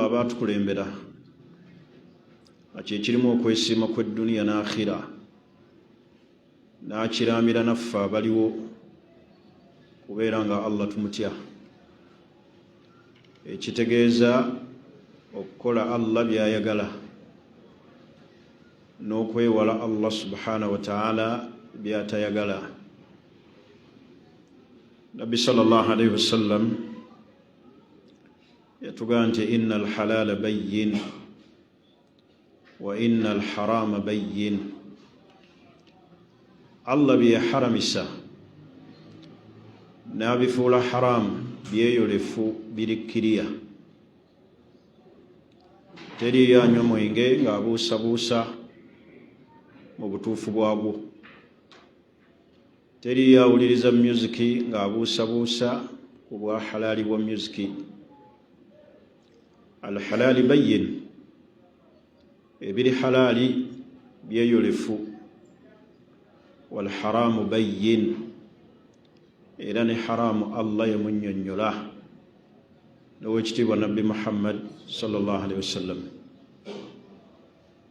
abatukulembera akyo ekirimu okwesiima kw'edduniya n'akhira n'akiraamira naffe abaliwo kubeera nga Allah tumutya, ekitegeeza okukola Allah by'ayagala n'okwewala Allah subhanahu wa ta'ala by'atayagala. Nabbi sallallahu alayhi wasallam yatugamba nti inna alhalala bayyin wa inna alharama bayyin. Allah byeyaharamisa n'abifuula haramu byeyolefu birikkiriya. Teriyo anywa mwenge ng'abuusabuusa mu butuufu bwagwo, teriyo awuliriza musiki ng'abuusabuusa ku bwa halaali bwa musiki. Alhalaali bayyin, ebiri halaali byeyolefu, walharamu bayyin, era ne haramu Allah yamunnyonnyola n'owekitiibwa Nabbi Muhammad sallallahu alaihi wasallam.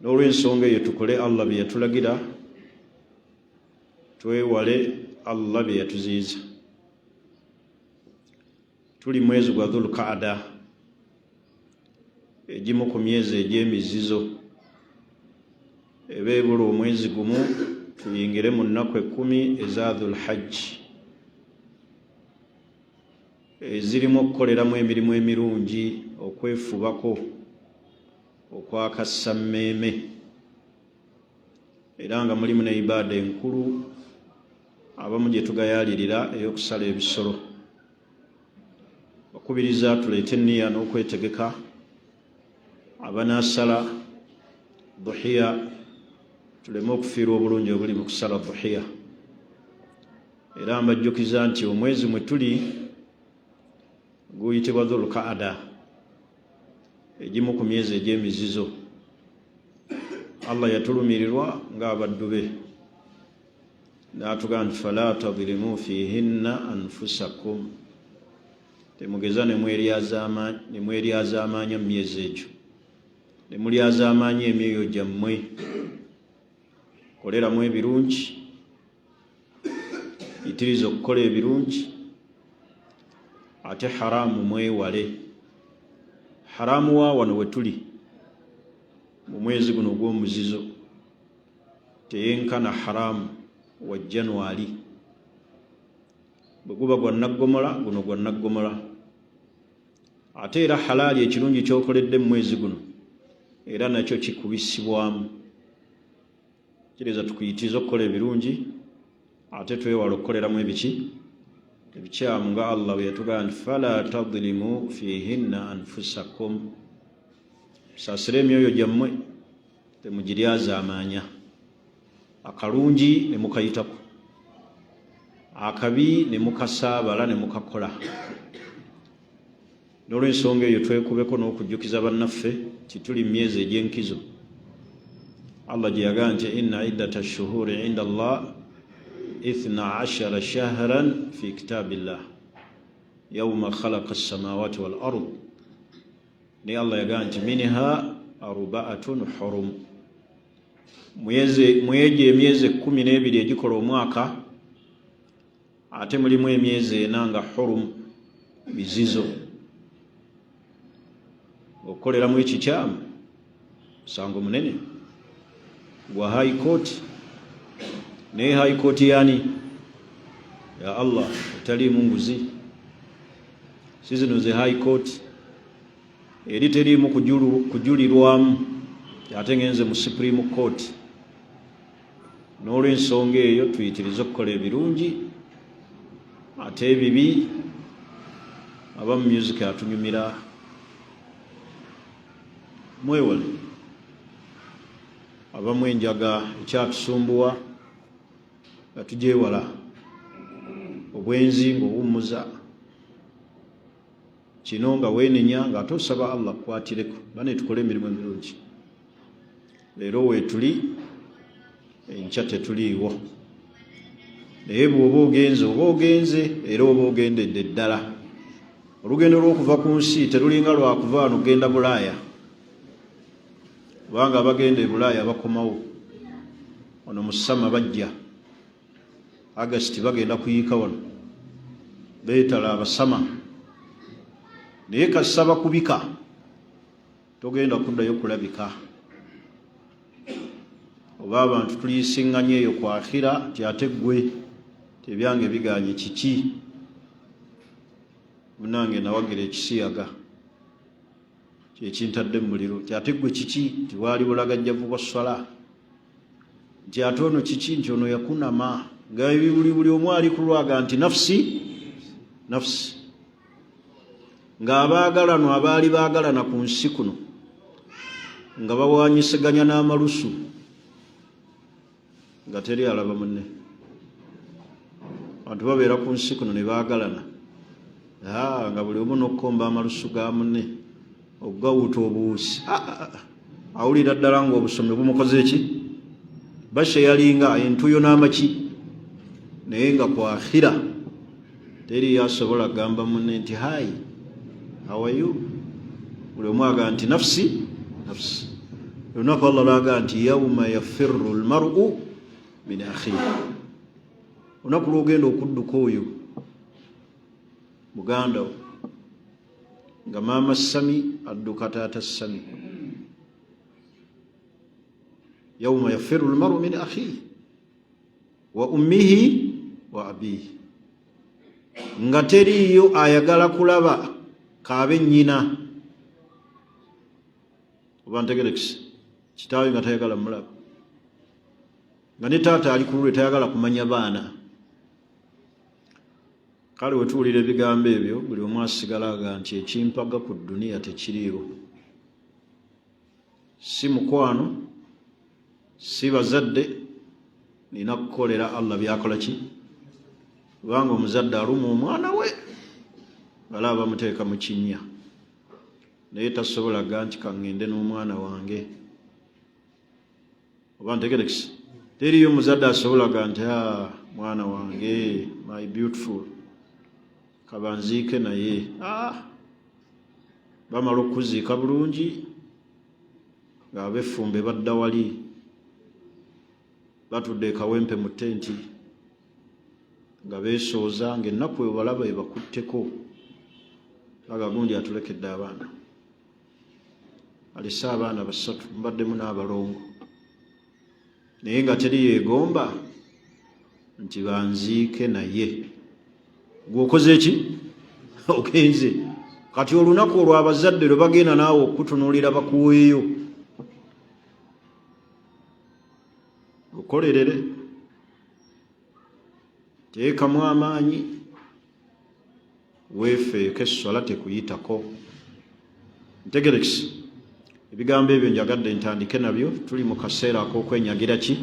N'olw'ensonga eyo tukole Allah bye yatulagira, twewale Allah bye yatuziiza. Tuli mwezi gwa Dhul-Qaada, egimu ku myezi egy'emizizo. Eba ebula omwezi gumu tuyingire mu nnaku 10 eza Dhul-Hajj, ezirimu okukoleramu emirimu emirungi, okwefubako, okwakassa mmeeme, era nga mulimu ne ibaada enkulu abamu gye tugayaalirira ey'okusala ebisolo. Bakubiriza tuleete enniya n'okwetegeka, abanaasala dhuhiya tuleme okufiirwa obulungi obuli mu kusala dhuhiya. Era mbajjukiza nti omwezi mwe tuli guyitibwa Dhul-Qaada, egimu ku myezi egy'emizizo. Allah yatulumirirwa ng'abaddu be n'atugamba nti fala tadhlimu fihinna anfusakum, temugeza ne mweryazaamaanya mu myezi egyo, ne mulyazaamaanya emyoyo gyammwe. Koleramu ebirungi, yitiriza okukola ebirungi, ate haramu mwewale. Haramu wa wano we tuli mu mwezi guno ogw'omuzizo teyenkana haramu wa January. Bwe guba gwa naggomola, guno gwa naggomola. Ate era halaali, ekirungi ky'okoledde mu mwezi guno era nakyo kikubisibwamu. Kireza tukuyitiriza okukola ebirungi, ate twewala okukoleramu ebiki ebikyamu, nga Allah bwe yatugamba nti fala tadhlimu fihinna anfusakum, musaasire emyoyo gyammwe, temugiryazaamaanya. Akalungi ne mukayitako, akabi ne mukasaabala ne mukakola. N'olw'ensonga eyo twekubeko n'okujjukiza bannaffe tituli mu myezi egy'enkizo. Allah gye yagamba nti inna iddata shuhuri inda Allah 12 shahran fi kitabillah yawma khalaqa as-samawati wal ard. Ni Allah yagamba nti minha arba'atun hurum, mwezi emyezi 12 egikola omwaka, ate mulimu emyezi 4 nga hurum, bizizo. Okukoleramu ekikyamu musango munene gwa high court. Naye high court yani ya Allah etaliimu nguzi, si zino ze high court eri teriimu kujulirwamu, ate ngenze mu Supreme Court. N'olw'ensonga eyo tuyitiriza okukola ebirungi, ate ebibi abamu music atunyumira. Mwewale, abamu enjaga ekyatusumbuwa nga tugyewala, obwenzi ng'owummuza, kino nga weenenya ng'ate osaba Allah akukwatireko. Bane tukole emirimu emirungi. Leero weetuli, enkya tetuliiwo. Naye bw'oba ogenze era oba ogendedde ddala, olugendo lw'okuva ku nsi terulinga lwakuva wano genda Bulaaya, kubanga abagenda e Bulaaya bakomawo wano mu Sama bajja August bagenda kuyiika wano beetala abasama, naye kasaba kubika togenda kuddayo kulabika. Oba abantu tuliyisinganye eyo ku akhira nti ate ggwe tebyange biganye kiki, munange nawagira ekisiyaga kyekintadde mu muliro, nti ate ggwe kiki, nti waali bulagajjavu bwa swala, nti ate ono kiki, nti ono yakunama, nga buli omu ali ku lwaga nti nafusi nafusi. Nga abaagalano abaali baagalana ku nsi kuno nga bawaanyisaganya n'amalusu nga teri alaba munne. Abantu babeera ku nsi kuno ne baagalana nga buli omu n'okkomba amalusu ga munne, okugawuuta obuwusi. Awulira ddala ng'obusomi bumukoze eki, bashe yalinga entuyo n'amaki, naye nga ku akhira teri yasobola gamba munne nti hayi how are you, buli omu aga nti nafsi nafsi. Olunaku Allah laga nti yawma yafirru almar'u min akhihi, olunaku lwogenda okudduka oyo muganda wo, nga maama Sami adduka taata Sami. Yawma yafirru almar'u min akhihi wa ummihi wa abihi, nga teriyo ayagala kulaba kaabe nnyina oba ntegerekisi kitaawe nga tayagala mulaba, nga ne taata ali ku lulwe tayagala kumanya baana. Kale wetuwulira ebigambo ebyo buli omu asigala aga nti ekimpaga ku dduniya tekiriiwo, si mukwano si bazadde, nina kukolera Allah byakola ki, kubanga omuzadde aluma omwana we bala bamuteeka mu kinnya, naye tasobola ga nti kaŋŋende n'omwana wange. Oba ntegerekisi, teriyo omuzadde asobola ga nti mwana wange my beautiful kabanziike naye. Bamala okuziika bulungi ng'ab'effumbe badda wali batudde kawempe mu tenti nga beesooza, ng'ennaku ebalaba ebakutteko, aga gundi atulekedde abaana, alese abaana basatu, mubaddemu n'abalongo, naye nga teri yeegomba nti banziike naye. Gwokoze eki? Ogenze kati olunaku olwo abazadde lwe bagenda naawe okutunuulira bakuweeyo, okolerere, teekamu amaanyi, weefeeko essola tekuyitako. Ntegerekisi, ebigambo ebyo njagadde ntandike nabyo, tuli mu kaseera ak'okwenyagira ki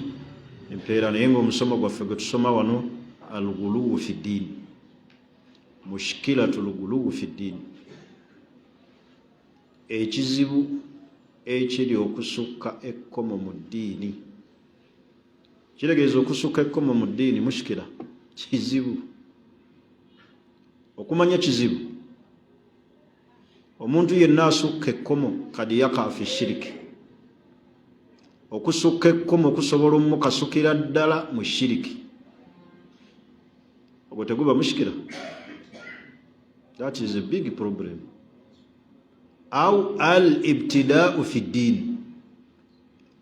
empeera, naye ng'omusomo gwaffe gwe tusoma wano al-ghuluwu fi ddiini, mushkilatu al-ghuluwu fi ddiini, ekizibu ekiri okusukka ekkomo mu ddiini. Kitegeeza okusukka ekkomo mu ddiini mushkila, kizibu. Okumanya kizibu, omuntu yenna asukka ekkomo kadi yaka fi shiriki. Okusukka ekkomo kusobola omukasukira ddala mu shiriki, ogwo teguba mushkila. That is a big problem. Au al-ibtidaa'u fi ddiin,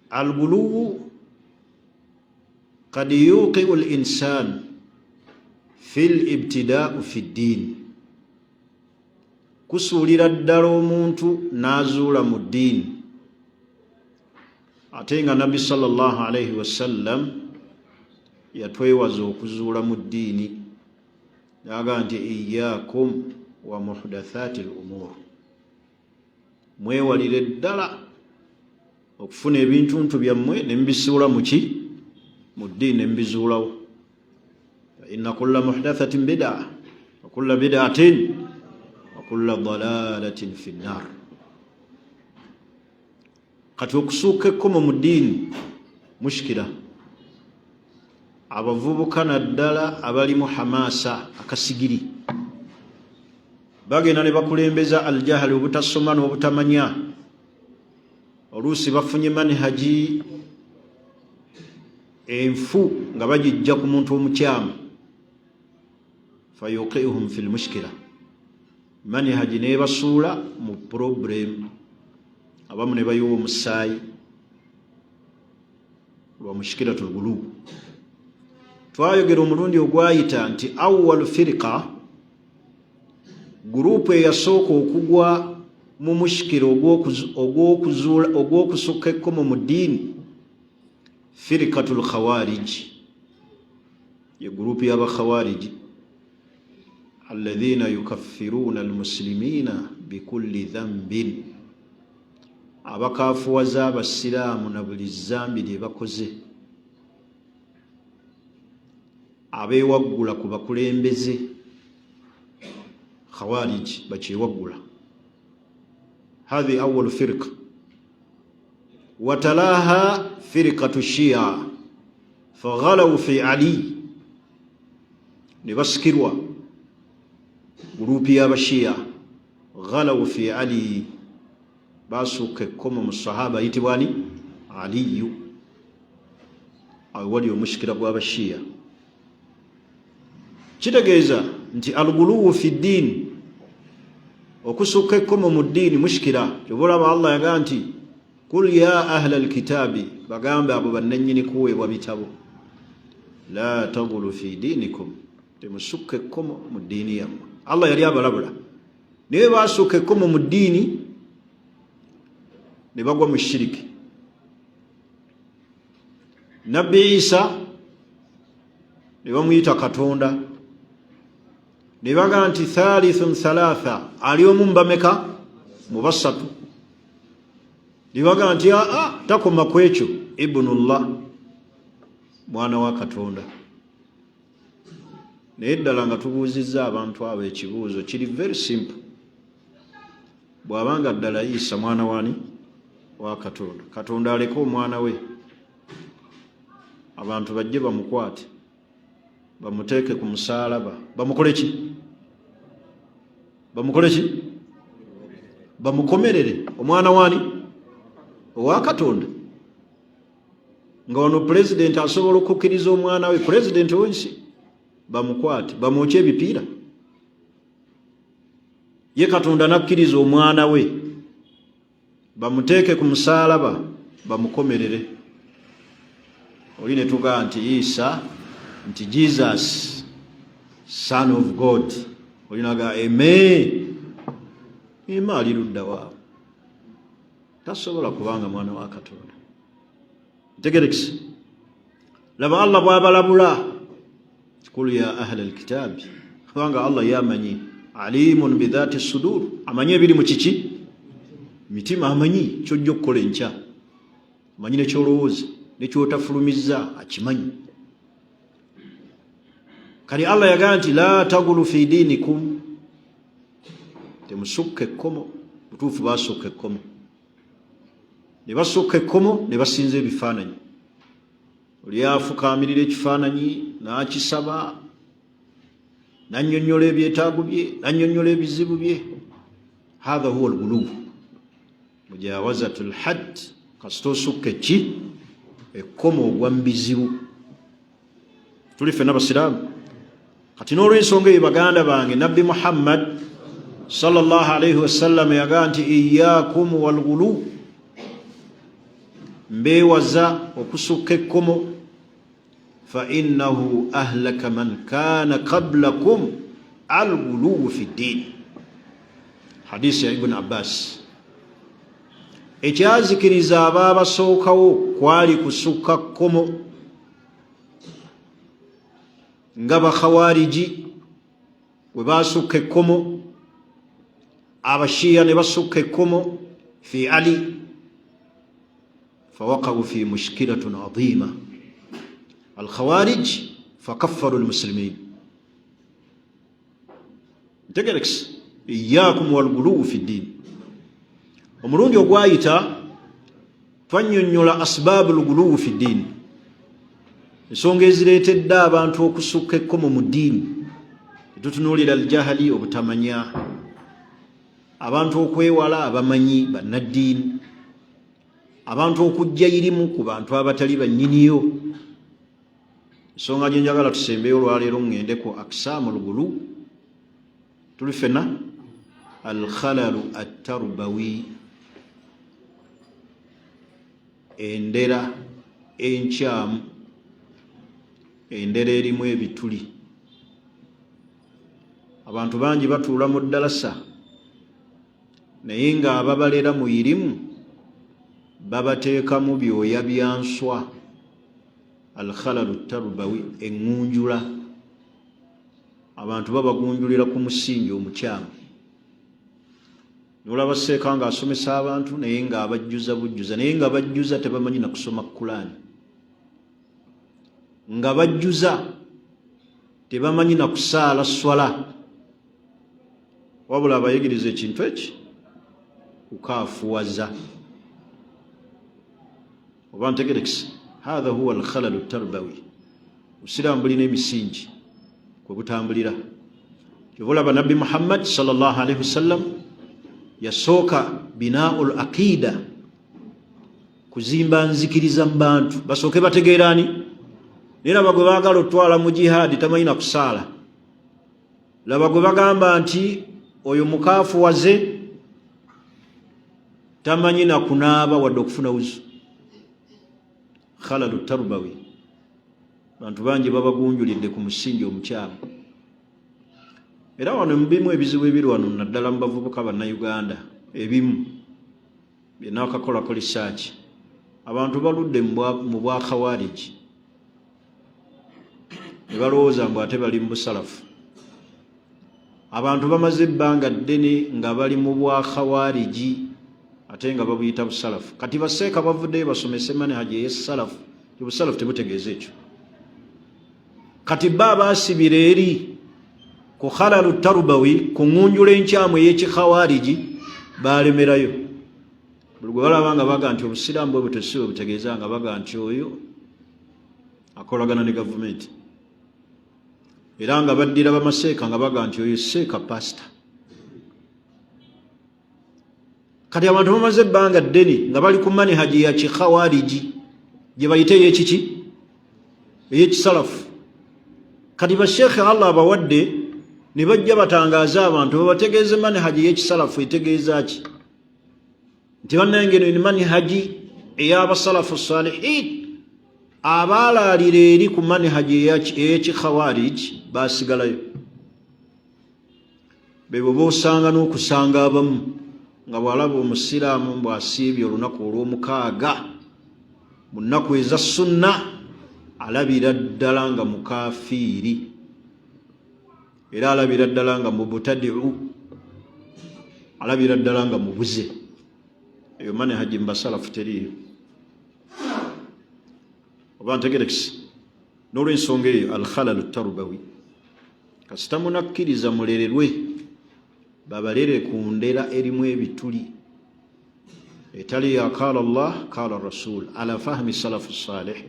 al-ghuluwu qad yuqi'u al-insaan fi al-ibtidaa'u fi ddiin, kusuulira ddala omuntu n'azuula mu ddiini. Ate nga Nabbi sallallahu alayhi wasallam yatwewaza okuzuula mu ddiini, n'aga nti iyyakum wa muhdathaati al-umuur, mwewalire ddala okufuna ebintuntu byammwe ne mubisuula mu ki, mu ddiini ne mubizuulawo. Fa inna kulla muhdathatin bid'a wa kulla bid'atin wa kulla dalaalatin fi nnaar. Kati okusukka ekkomo mu ddiini mushkila. Abavubuka naddala abali mu hamaasa akasigiri, bagenda ne bakulembeza aljahali obutasoma n'obutamanya oluusi bafunye manhaji enfu nga bagijja ku muntu omukyamu fayuqihum fi lmushkila manhaji nebasuula mu problem abamu ne bayiwa omusaayi lwa mushkilatul ghuluw. Twayogera omulundi ogwayita nti awwal firqa gurupu eyasooka okugwa mu mushkila ogw'okusukka ekkomo mu ddiini firqatul khawarij, ye gurupu y'abakhawariji alladhina yukaffiruna almuslimina bikulli dhanbin, abakaafuwaza abasiraamu na buli zambi lye bakoze, abeewaggula ku bakulembeze khawarij bakyewaggula. Hadhi awwal firqa watalaha firqatu shia faghalaw fi ali, ne basikirwa gurupu y'abashia ghalaw fi ali, basuuka ekkomo mu sahaba ayitibwa ani aliyu. Awo wali omushikira gw'abashia. Kitegeeza nti alguluwu fi ddiini, okusukka ekkomo mu ddiini mushkira. Kyobalaba Allah yagaa nti kul ya ahla alkitaabi, bagambe abo bannannyini kuweebwa bitabo, la taghulu fi diinikum, temusukka ekkomo mu ddiini yammwe. Allah yali abalabula naye baasukka ekkomo mu ddiini ne bagwa mu shiriki. Nabbi Isa ne bamuyita Katonda, ne bagaa nti thalithun thalatha, ali omu mbameka mu basatu. Ne bagaa nti takoma ku ekyo, ibnullah, mwana wa Katonda. Naye ddala nga tubuuzizza abantu abo ekibuuzo kiri very simple. Bw'abanga ddala Isa mwana wani wa Katonda, Katonda aleke omwana we, abantu bajje bamukwate bamuteeke ku musaalaba, bamukole ki? Bamukole ki? Bamukomerere omwana wani owa Katonda. Nga wano pulezidenti asobola okukkiriza omwana we, pulezidenti w'ensi, bamukwate bamwokye ebipiira. Ye Katonda nakkiriza omwana we, bamuteeke ku musaalaba bamukomerere. Oli ne tugaa nti Isa nti Jesus son of God, oli nagaa amen. Ima ali ludda waawe, tasobola kubanga mwana wa Katonda. Ntegerekese, laba Allah bw'abalabula kul ya ahla alkitaabi, kubanga Allah yamanyi alimun bidhati sudur, amanyi ebiri mu kiki mitima, amanyi kyojja okukola enkya, amanyi nekyolowooza nekyotafulumizza akimanyi. Kali Allah yagaa nti la tagulu fi diinikum, temusukka ekkomo. Butuufu basukka ekkomo, ne basukka ekkomo ne basinza ebifaananyi. Oli afukaamirira ekifaananyi n'akisaba, n'annyonnyola ebyetaago bye, n'annyonnyola ebizibu bye. Hadha huwa alguluw, mujawazatul hadd, kasita osukka eki ekkomo ogwa mu bizibu. Tuli ffenna basiraamu. Kati n'olw'ensonga eyo baganda bange, Nabbi Muhammad sallallahu alayhi wasallam yagaa nti iyaakum walghuluw, mbeewaza okusukka ekkomo, fa innahu ahlaka man kaana qablakum alghuluw fi ddiin. Hadisi ya Ibn Abbas. Ekyazikiriza abaabasookawo kwali kusukka kkomo, nga bakhawariji bwe basukka ekkomo, abashiya ne basukka ekkomo fi Ali, fawaqaw fi mushkilatun adhima. Alkhawarij fakaffaru almuslimin. Ntegerekese, iyaakum walghuluw fi ddiin. Omulundi ogwayita twannyonnyola asbaabu lghuluw fi ddiin, ensonga ezireetedde abantu okusukka ekkomo mu ddiini. Tutunuulira aljahali, obutamanya, abantu okwewala abamanyi bannaddiini, abantu okujja irimu ku bantu abatali bannyiniyo. Ensonga gye njagala tusembeyo olwaleero ŋŋende ku aksaamul ghulu, tuli ffenna alkhalalu attarubawi, endera enkyamu, endera erimu ebituli. Abantu bangi batuula mu ddalasa naye nga ababalera mu irimu babateekamu byoya bya nswa. Alkhalalu tarubawi, eŋŋunjula. Abantu babagunjulira ku musingi omukyamu. Nolaba Seeka ng'asomesa abantu naye ng'abajjuza bujjuza, naye nga bajjuza tebamanyi na kusoma Kulaani, nga bajjuza tebamanyi na kusaala swala, wabula abayigiriza ekintu eki kukaafuwaza. Oba ntegerekese, hatha huwa alkhalalu tarbawi. Obusiraamu bulina emisingi kwe butambulira. Kyova Nabbi Muhammad sallallahu alaihi wasallam yasooka binaul aqida, kuzimba nzikiriza mu bantu basooke bategeerani. Naye laba gwe baagala otwala mu jihaadi tamanyi na kusaala. Laba gwe bagamba nti oyo mukaafuwaze tamanyi na kunaaba wadde okufuna wuzu. Khalalu tarubawi, bantu bangi babagunjulidde ku musingi omukyamu. Era wano mu bimu ebizibu ebiri wano naddala mu bavubuka bannayuganda ebimu byenaakakolako research, abantu baludde mu bwa khawariji ne balowooza mbu ate bali mu busalafu. Abantu bamaze ebbanga ddene nga bali mu bwa khawariji ate nga babuyita busalafu. Kati baseeka bavuddeyo basomese manhaji ey'essalafu, obusalafu tebutegeeza ekyo. Kati ba baasibira eri ku khalalu tarubawi, ku ŋŋunjula enkyamu ey'ekikhawariji, balemerayo. Buli gwe balaba nga baga nti obusiraamu bwe butesi bwe butegeeza nga baga nti oyo akolagana ne gavumenti, era nga baddira bamaseeka nga baga nti oyo seeka pasita. Kati abantu bamaze ebbanga ddene nga bali ku manhaji ya kikhawariji gye bayite ey'ekiki, ey'ekisalafu. Kati basheekhe Allah abawadde ne bajja batangaaza abantu babategeeze manhaji y'ekisalafu etegeeza ki, nti bannange eno ni manhaji ey'abasalafu salihin. Abaalaalira eri ku manhaji ey'ekikhawariji baasigalayo. Bebo boosanga n'okusanga abamu nga bw'alaba omusiraamu bw'asiibye olunaku olw'omukaaga mu nnaku eza sunna, alabira ddala nga mukaafiiri, era alabira ddala nga mubutadiu, alabira ddala nga mubuze. Eyo manhaji mu basalafu teriyo. Oba ntegerekese. N'olw'ensonga eyo alkhalalu tarubawi, kasita munakkiriza mulererwe, babalere ku ndera erimu ebituli etali ya qala Allah qala Rasul ala fahmi salafu salih.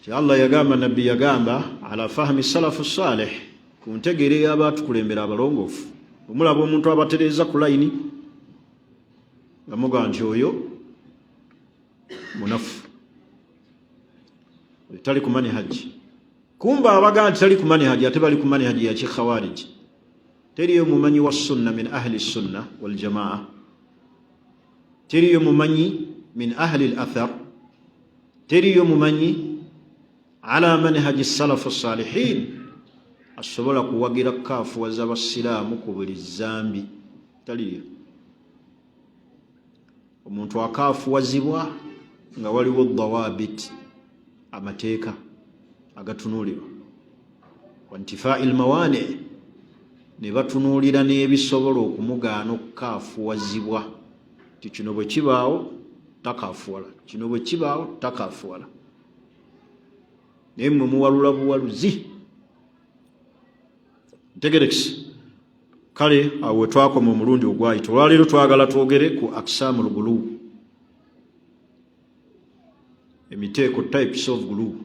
Ti Allah yagamba, nabbi yagamba, ala fahmi salafu salih, ku ntegere y'abatukulembera abalongoofu. Omulaba omuntu abatereeza ku layini nga muga nti oyo munafu, tali ku manhaji. Kumba abaga nti tali ku manhaji ate bali ku manhaji ya kikhawariji. Teriyo mumanyi wa sunna min ahli sunna wal jamaa, teriyo mumanyi min ahli al-athar, teriyo mumanyi ala manhaji salafu salihin asobola kuwagira kaafuwaza abasiraamu ku buli zambi. Taliyo. Omuntu akaafuwazibwa nga waliwo dawabit, amateeka agatunuulirwa, wantifai lmawaani, ne batunuulira n'ebisobola okumugaana okukaafuwazibwa. Ti kino bwe kibaawo takaafuwala, kino bwe kibaawo takaafuwala. Naye mmwe muwalula buwaluzi. Ntegerekese. Kale awo we twakoma omulundi ogwayita. Olwaleero twagala twogere ku aksaamul ghulu, emiteeko, types of ghulu.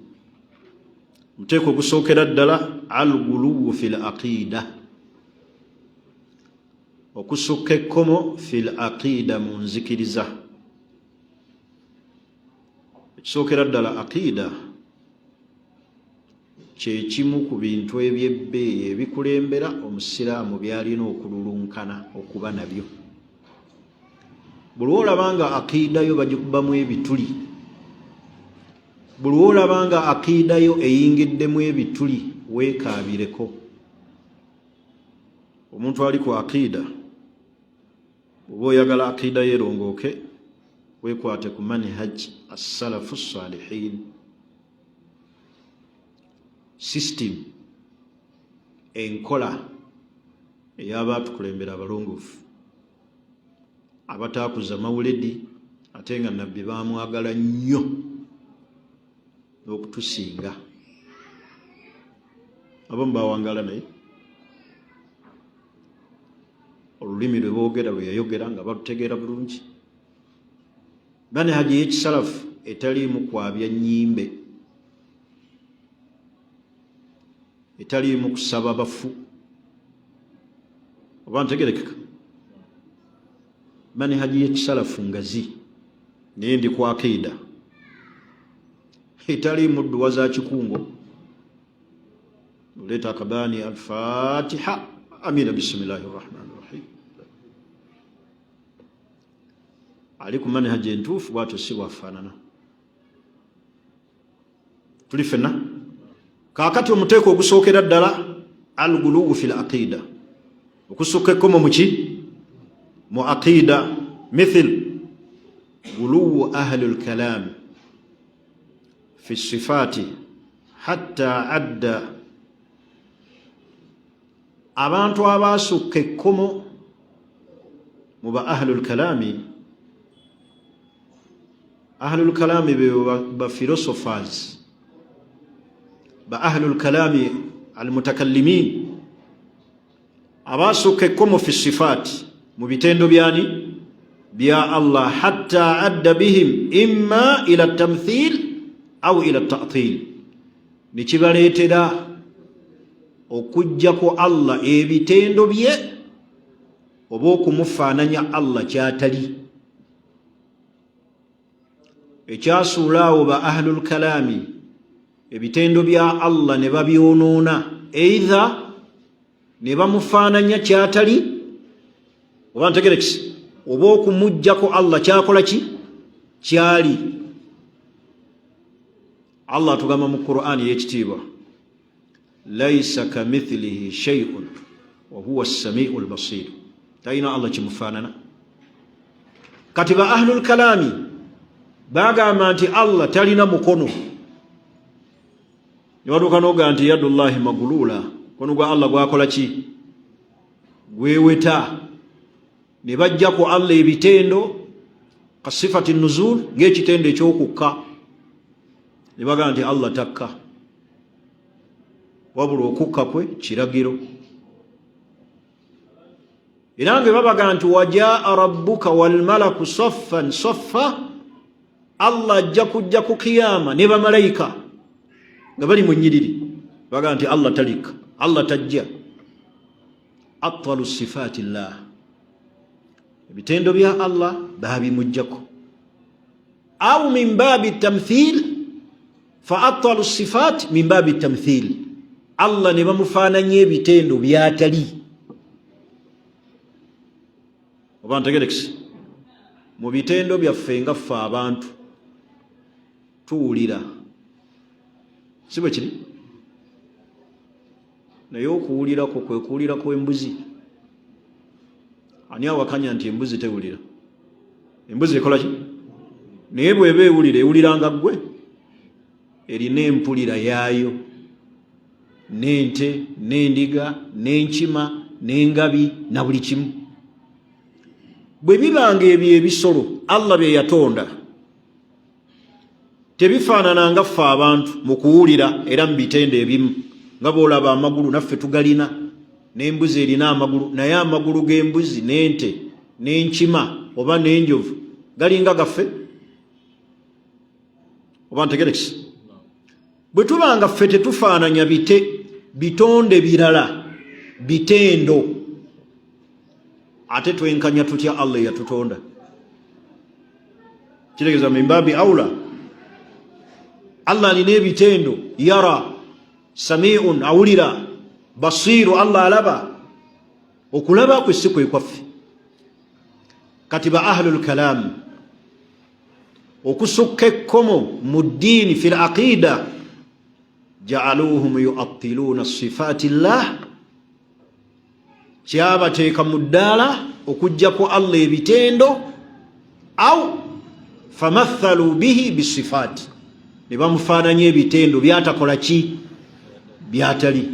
Omuteeko ogusookera ddala al ghuluwu fil aqiida, okusukka ekkomo fil aqida mu nzikiriza. Ekisookera ddala aqida kye kimu ku bintu ebyebbeeyi ebikulembera omusiraamu byalina okululunkana okuba nabyo. Buli olabanga aqida yo bagikubamu ebituli, buli olabanga aqida yo eyingiddemu ebituli, weekaabireko. Omuntu ali ku aqida, oba oyagala aqida yerongooke, weekwate ku manhaj as-salafu as-salihin, system, enkola ey'abaatukulembera abalongoofu abataakuza mawuledi ate nga nabbi baamwagala nnyo n'okutusinga. Abamu baawangala naye olulimi lwe boogera lwe yayogera nga balutegeera bulungi. Manhaji y'ekisalafu etaliimu kwabya nnyimbe, etaliimu kusaba bafu. Oba ntegerekeka? Manhaji y'ekisalafu ngazi, naye ndi ku aqida, etaliimu dduwa za kikungo. Oleeta akabaani al-Fatiha, amina bismillahi rrahmani rrahim. Ali ku manhaji entuufu bw'atyo si bwafaanana. Tuli ffenna? Kaakati omuteeko ogusookera ddala al-guluwu fil aqida, okusukka ekkomo mu ki? Mu aqida. Mithil guluwu ahli al-kalaam fi sifaati hatta adda, abantu abaasukka ekkomo mu ba ahli al-kalaami. Ahli al-kalaami be ba philosophers, ba ahli al-kalaami al-mutakallimiin, abaasukka ekkomo fi sifaati, mu bitendo byani? Bya Allah. Hatta adda bihim imma ila tamthil au ila ta'til, nikibaleetera okujjako Allah ebitendo bye oba okumufaananya Allah kyatali. Ekyasuulaawo ba ahlul kalaami, ebitendo bya Allah ne babyonoona, either ne bamufaananya kyatali, oba ntegerekisi, oba okumuggyako Allah kyakola ki? Kyali. Allah atugamba mu Qur'ani y'ekitiibwa, laysa kamithlihi shay'un wa huwa as-sami'u al-basir. Talina Allah kimufaanana. Kati ba ahlul kalaami bagamba nti Allah talina mukono, ne baduuka n'ogamba nti yadullahi magulula, mukono gwa Allah gwakola ki? Gweweta. Ne bajjako Allah ebitendo ka sifati nuzul, ng'ekitendo eky'okukka, ne bagamba nti Allah takka, wabula okukka kwe kiragiro. Era nga babagamba nti wajaa rabbuka wal malaku saffan saffa, Allah ajja kujja ku kiyama ne bamalayika nga bali mu nnyiriri, bagamba nti Allah talika, Allah tajja. Atwalu sifaati llah, ebitendo bya Allah babimujjako. Au min baabi tamthil, fa atwalu sifaati min baabi tamthil, Allah ne bamufaananya ebitendo byatali. Oba ntegerekisi? Mu bitendo byaffe nga ffe abantu tuwulira, si bwe kiri? Naye okuwulirako kwe kuwulira kw'embuzi. Ani awakanya nti embuzi tewulira? Embuzi ekola ki? Naye bw'eba ewulira, ewuliranga ggwe. Erina empulira yaayo, n'ente, n'endiga, n'enkima, n'engabi, na buli kimu. Bwe bibanga ebyo ebisolo Allah bye yatonda, tebifaanana nga ffe abantu mu kuwulira era mu bitendo ebimu. Nga bw'olaba amagulu naffe tugalina, n'embuzi erina amagulu, naye amagulu g'embuzi n'ente n'enkima oba n'enjovu galinga gaffe? Oba ntegerekisi? Bwe tubanga ffe tetufaananya bitonde birala, bitendo, ate twenkanya tutya Allah yatutonda. Kitegeza mimbabi aula Allah alina ebitendo, yara, samiun, awulira, basiru, Allah alaba. Okulaba kwe si kwe kwaffe. Kati ba ahlul kalam okusukka ekkomo mu ddiini fil aqida ja'aluhum yu'attiluna sifati llah, kyabateeka mu ddaala okuggyako Allah ebitendo, au famathalu bihi bisifati, ne bamufaananya ebitendo byatakola ki, byatali.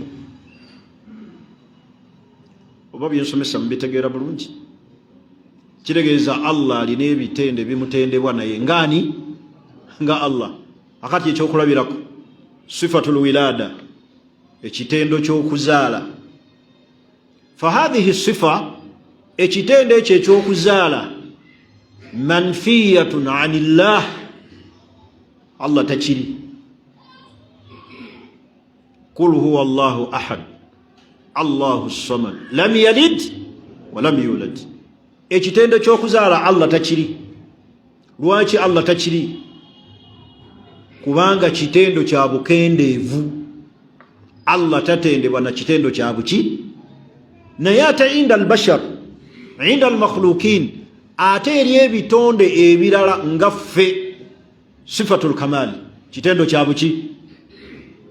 Oba byensomesa mubitegeera bulungi? Kitegeeza Allah alina ebitendo bimutendebwa naye ngani nga Allah. Akati ekyokulabirako sifatul wilada, ekitendo ky'okuzaala. Fahadhihi sifa, ekitendo ekyo ekyokuzaala, manfiyatun anillah, Allah takiri. Qul huwa Allahu ahad Allahu samad lam yalid wa lam yulad. Ekitendo ky'okuzaala Allah takiri. Lwaki Allah takiri? Kubanga kitendo kya bukendeevu. Allah tatendebwa na kitendo kya buki. Naye ate inda albashar, inda almakhlukin, ate eri ebitonde ebirala nga ffe, sifatul kamal, kitendo kya buki,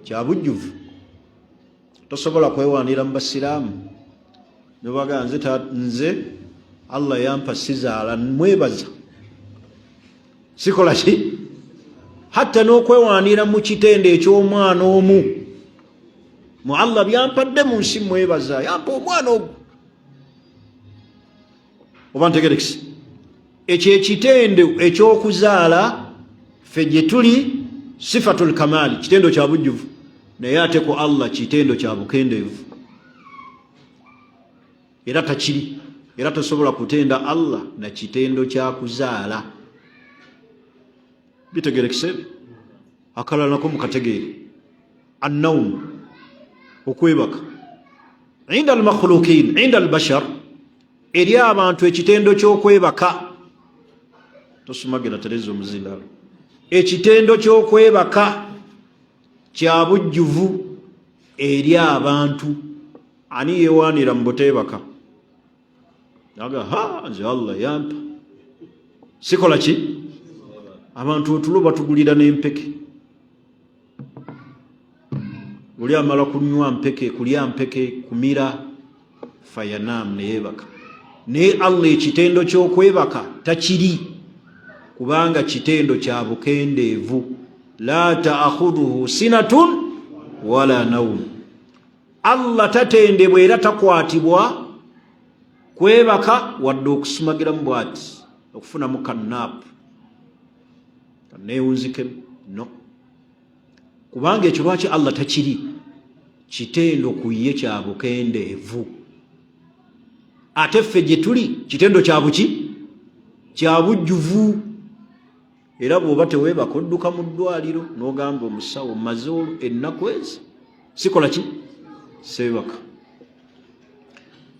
kya bujjuvu. Tosobola kwewaanira mu basiraamu ne baga nze Allah yampa sizaala, mwebaza, sikola ki? Hatta n'okwewaanira mu kitendo eky'omwana omu, mu Allah byampadde mu nsi, mwebaza, yampa omwana ogwo. Oba ntegerekisi? Ekyo ekitendo eky'okuzaala ffe gye tuli sifatul kamali, kitendo kya bujjuvu. Naye ate ku Allah kitendo kya bukendeevu. Era takiri. Era tosobola kutenda Allah na kitendo kya kuzaala. Bitegerekise? Akalala nako mukategeere. Annawm, okwebaka. Inda almakhlukin, inda albashar, eri abantu ekitendo ky'okwebaka, tosumagira tereza omuzindalo, ekitendo ky'okwebaka kya bujjuvu eri abantu. Ani yewaanira mu buteebaka? Naga nze Allah yampa, sikola ki? Abantu otulo batugulira n'empeke. Oli amala kunywa mpeke, kulya mpeke, kumira, fayanam, neyeebaka. Naye Allah ekitendo ky'okwebaka takiri, kubanga kitendo kya bukendeevu. La ta'khudhuhu sinatun wala nawm. Allah tatendebwa era takwatibwa kwebaka wadde okusumagira mu bwati, okufunamu kannaapu, kanneewunzike, no. Kubanga ekyo lwaki Allah takiri? Kitendo ku ye kya bukendeevu. Ate ffe gye tuli kitendo kya buki? Kya bujjuvu. Era bw'oba teweebaka odduka mu ddwaliro n'ogamba omusawo mmaze ennaku ezi, sikola ki? Seebaka.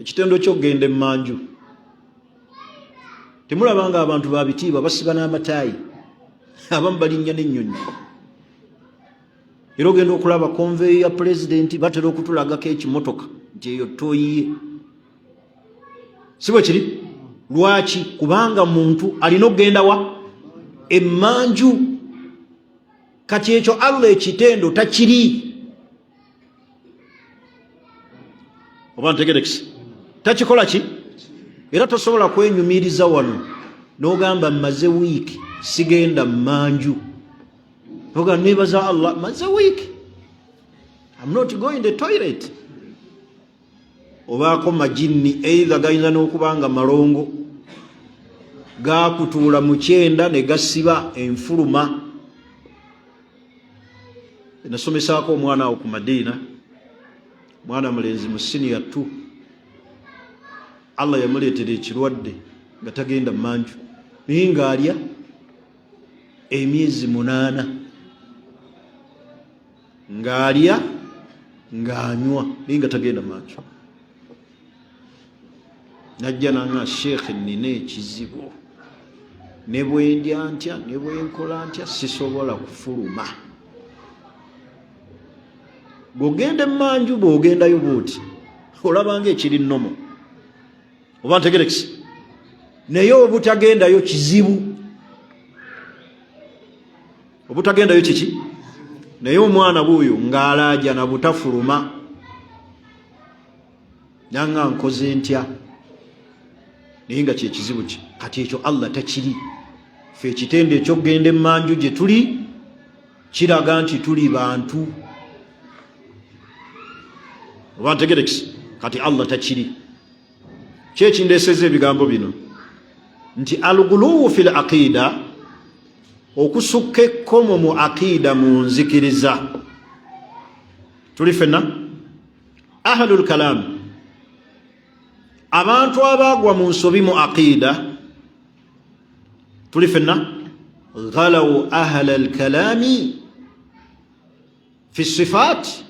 Ekitendo ky'okugenda emmanju, temulabanga abantu babitiibwa basiba n'amataayi, abamu balinnya n'ennyonyi. Era ogenda okulaba konveyo ya pulezidenti batera okutulagako ekimotoka nti eyo toyiye. Si bwe kiri? Lwaki? Kubanga muntu alina okugenda wa? Emmanju. Kati ekyo Allah ekitendo takiri. Oba ntegerekisi? Takikola ki? Era tosobola kwenyumiriza wano n'ogamba mmaze wiiki sigenda mmanju. Oga nebaza Allah, maze wiiki, I'm not going to the toilet. Obaako majinni either gayinza n'okubanga malongo gakutuula mu kyenda ne gasiba enfuluma. Nasomesaako omwana awo ku Madiina, mwana mulenzi mu senior 2. Allah yamuleetera ekirwadde nga tagenda mmanju, naye ng'alya emyezi 8, ng'alya ng'anywa naye nga tagenda mmanju. najja nanga sheekhe nina ekizibu ne bwendya ntya ne bwenkola ntya sisobola kufuluma. Bw'ogenda emanju bw'ogendayo bw'oti olabanga ekiri nnomo oba ntegerekisi, naye obutagendayo kizibu, obutagendayo kiki, naye omwana bw'oyo ng'alaaja na butafuluma nanga nkoze ntya, naye nga kyekizibu ki. Kati ekyo Allah takiri. Ffe ekitende ekyokugenda emanju gye tuli kiraga nti tuli bantu oba ntegerekisi. Kati Allah takiri. Kyekindeeseza ebigambo bino nti al-ghuluwu fil aqida, okusukka ekkomo mu aqida, mu nzikiriza. Tuli fenna ahlul kalam, abantu abaagwa mu nsobi mu aqida. Tuli fenna ghalaw ahla al-kalami fi sifat,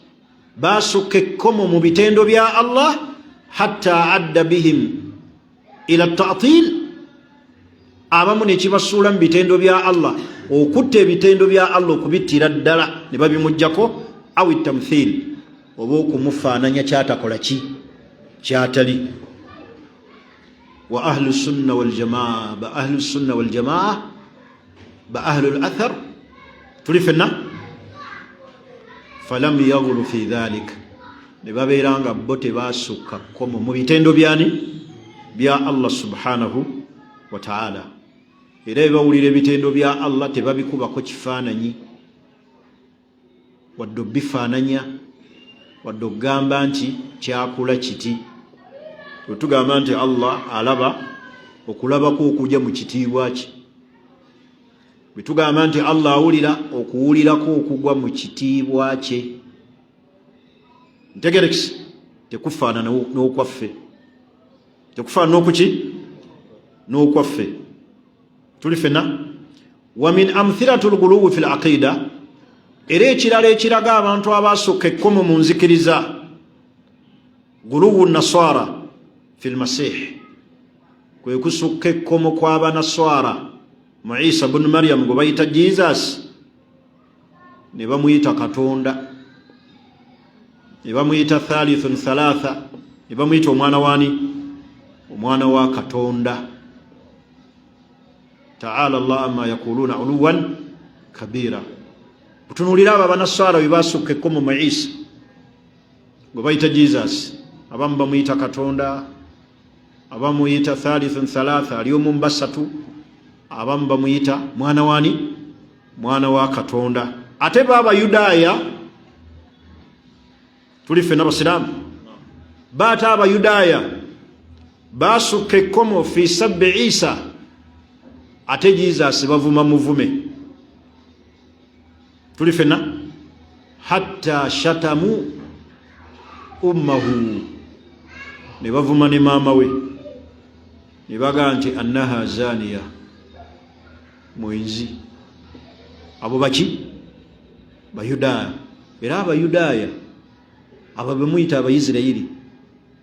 basukka ekkomo mu bitendo bya Allah hatta adda bihim ila ta'til, abamu ne kibasuula mu bitendo bya Allah, okutta ebitendo bya Allah okubittira ddala ne babimujjako, aw tamthil, oba okumufaananya kyatakola ki, kyatali. Wa ahlu sunna wal jamaa, ba ahlu sunna wal jamaa, ba ahlu al-athar, tuli fenna falam yaghlu fi dhalik, ne babeeranga bo tebasukka kkomo mu bitendo byani, bya Allah subhanahu wa ta'ala. Era bawulira ebitendo bya Allah tebabikubako kifaananyi, wadde bifaananya, wadde ogamba nti kyakula kiti. Tugamba nti Allah alaba, okulabako okujja mu kitiibwa kye. Bwetugamba nti Allah awulira, okuwulirako okugwa mu kitiibwa kye. Ntegerekisi, tekufaanana n'okwaffe, tekufaanana n'okuki, n'okwaffe. Tuli fenna. Wa min amthilatul ghuluwi fil aqida, era ekirala ekiraga abantu abasukka ekkomo mu nzikiriza, ghuluwu nasara fil masih, kwe kusukka ekkomo kw'abanaswara mu Isa ibn Maryam gwe bayita Jesus, ne bamuyita Katonda, ne bamuyita thalithun thalatha, ne bamuyita omwana wani, omwana wa Katonda. Ta'ala Allah amma yakuluna uluwan kabira. Butunulira abo abanaswara bwe basukka ekkomo mu Isa gwe bayita Jesus, abamu bamuyita Katonda, abamu bamuyita thalithun thalatha, ali omu basatu, abamu bamuyita mwana wani, mwana wa Katonda. Ate b'Abayudaaya, tuli ffe n'Abasiraamu, baata Abayudaaya basukka ekkomo fi sabbi Isa, ate Jesus bavuma muvume. Tuli fenna hatta shatamu ummahu, ne bavuma ne maama we, ne baga nti annaha zaniya, mwenzi. Abo baki? Bayudaaya. Era Abayudaaya abo bemuyita Abayisirayiri,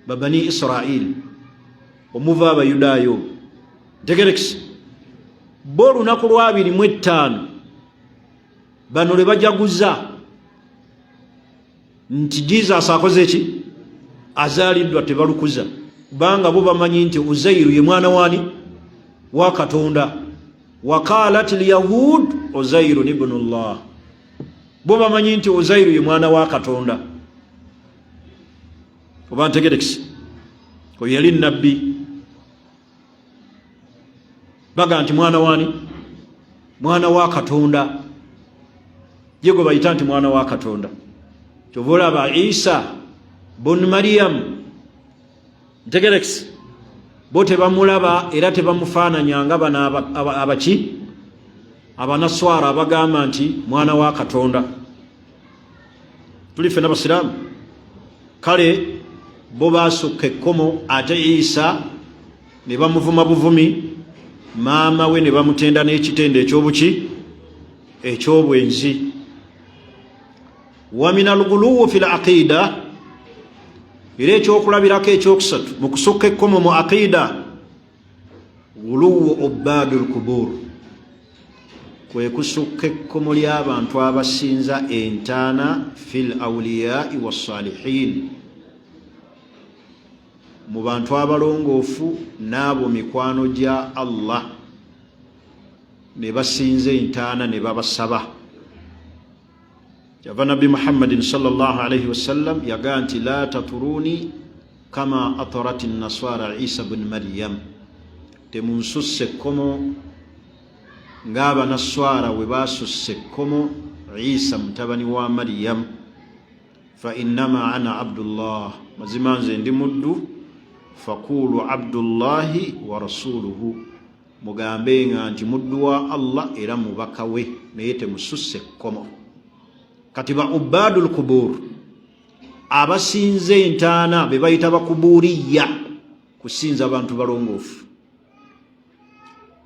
babani Israel, omuva Abayudaaya. Ntegerekisi, bo olunaku lwa 25 bano le bajaguza nti Jesus akoze ki, azaaliddwa, tebalukuza, kubanga bo bamanyi nti Uzairu ye mwana wani, wa Katonda. Waqalat al-yahud Uzairu ibn Allah, bo bamanyi nti Uzairu ye mwana wa Katonda. Oba ntegerekisi, oyo yali nabbi, baga nti mwana wani, mwana wa Katonda. Yego bayita nti mwana wa Katonda. Kyova olaba Isa ibn Maryam, ntegerekisi, bo tebamulaba era tebamufaananya nga bano abaki, abanaswara abagamba nti mwana wa Katonda. Tuli ffe n'Abasiraamu. Kale bo basukka ekkomo, ate Isa ne bamuvuma buvumi, maama we ne bamutenda n'ekitende ekyobuki, ekyobwenzi. Wa min al-ghuluwi fil aqida, era ekyokulabirako ekyokusatu mu kusukka ekkomo mu aqida ghuluwu ubadul kubur kwe kusukka ekkomo ly'abantu abasinza entaana fil awliyai wassalihin mu bantu abalongoofu n'abo mikwano gya Allah ne basinza entaana ne babasaba. Yava Nabbi Muhammadin sallallahu alayhi wasallam yagaa nti la taturuni kama atarat naswara Isa bin Maryam, temunsusse ekkomo ng'abanaswara we basusse ekkomo Isa mutabani wa Maryam. Fa innama ana abdullah, mazima nze ndi muddu, fakulu abdullahi wa rasuluhu, mugambe nga nti muddu wa Allah era mubaka we, naye temususse ekkomo. Kati ba ubadul kubur abasinze entaana be bayita bakuburiya, kusinza abantu balongoofu,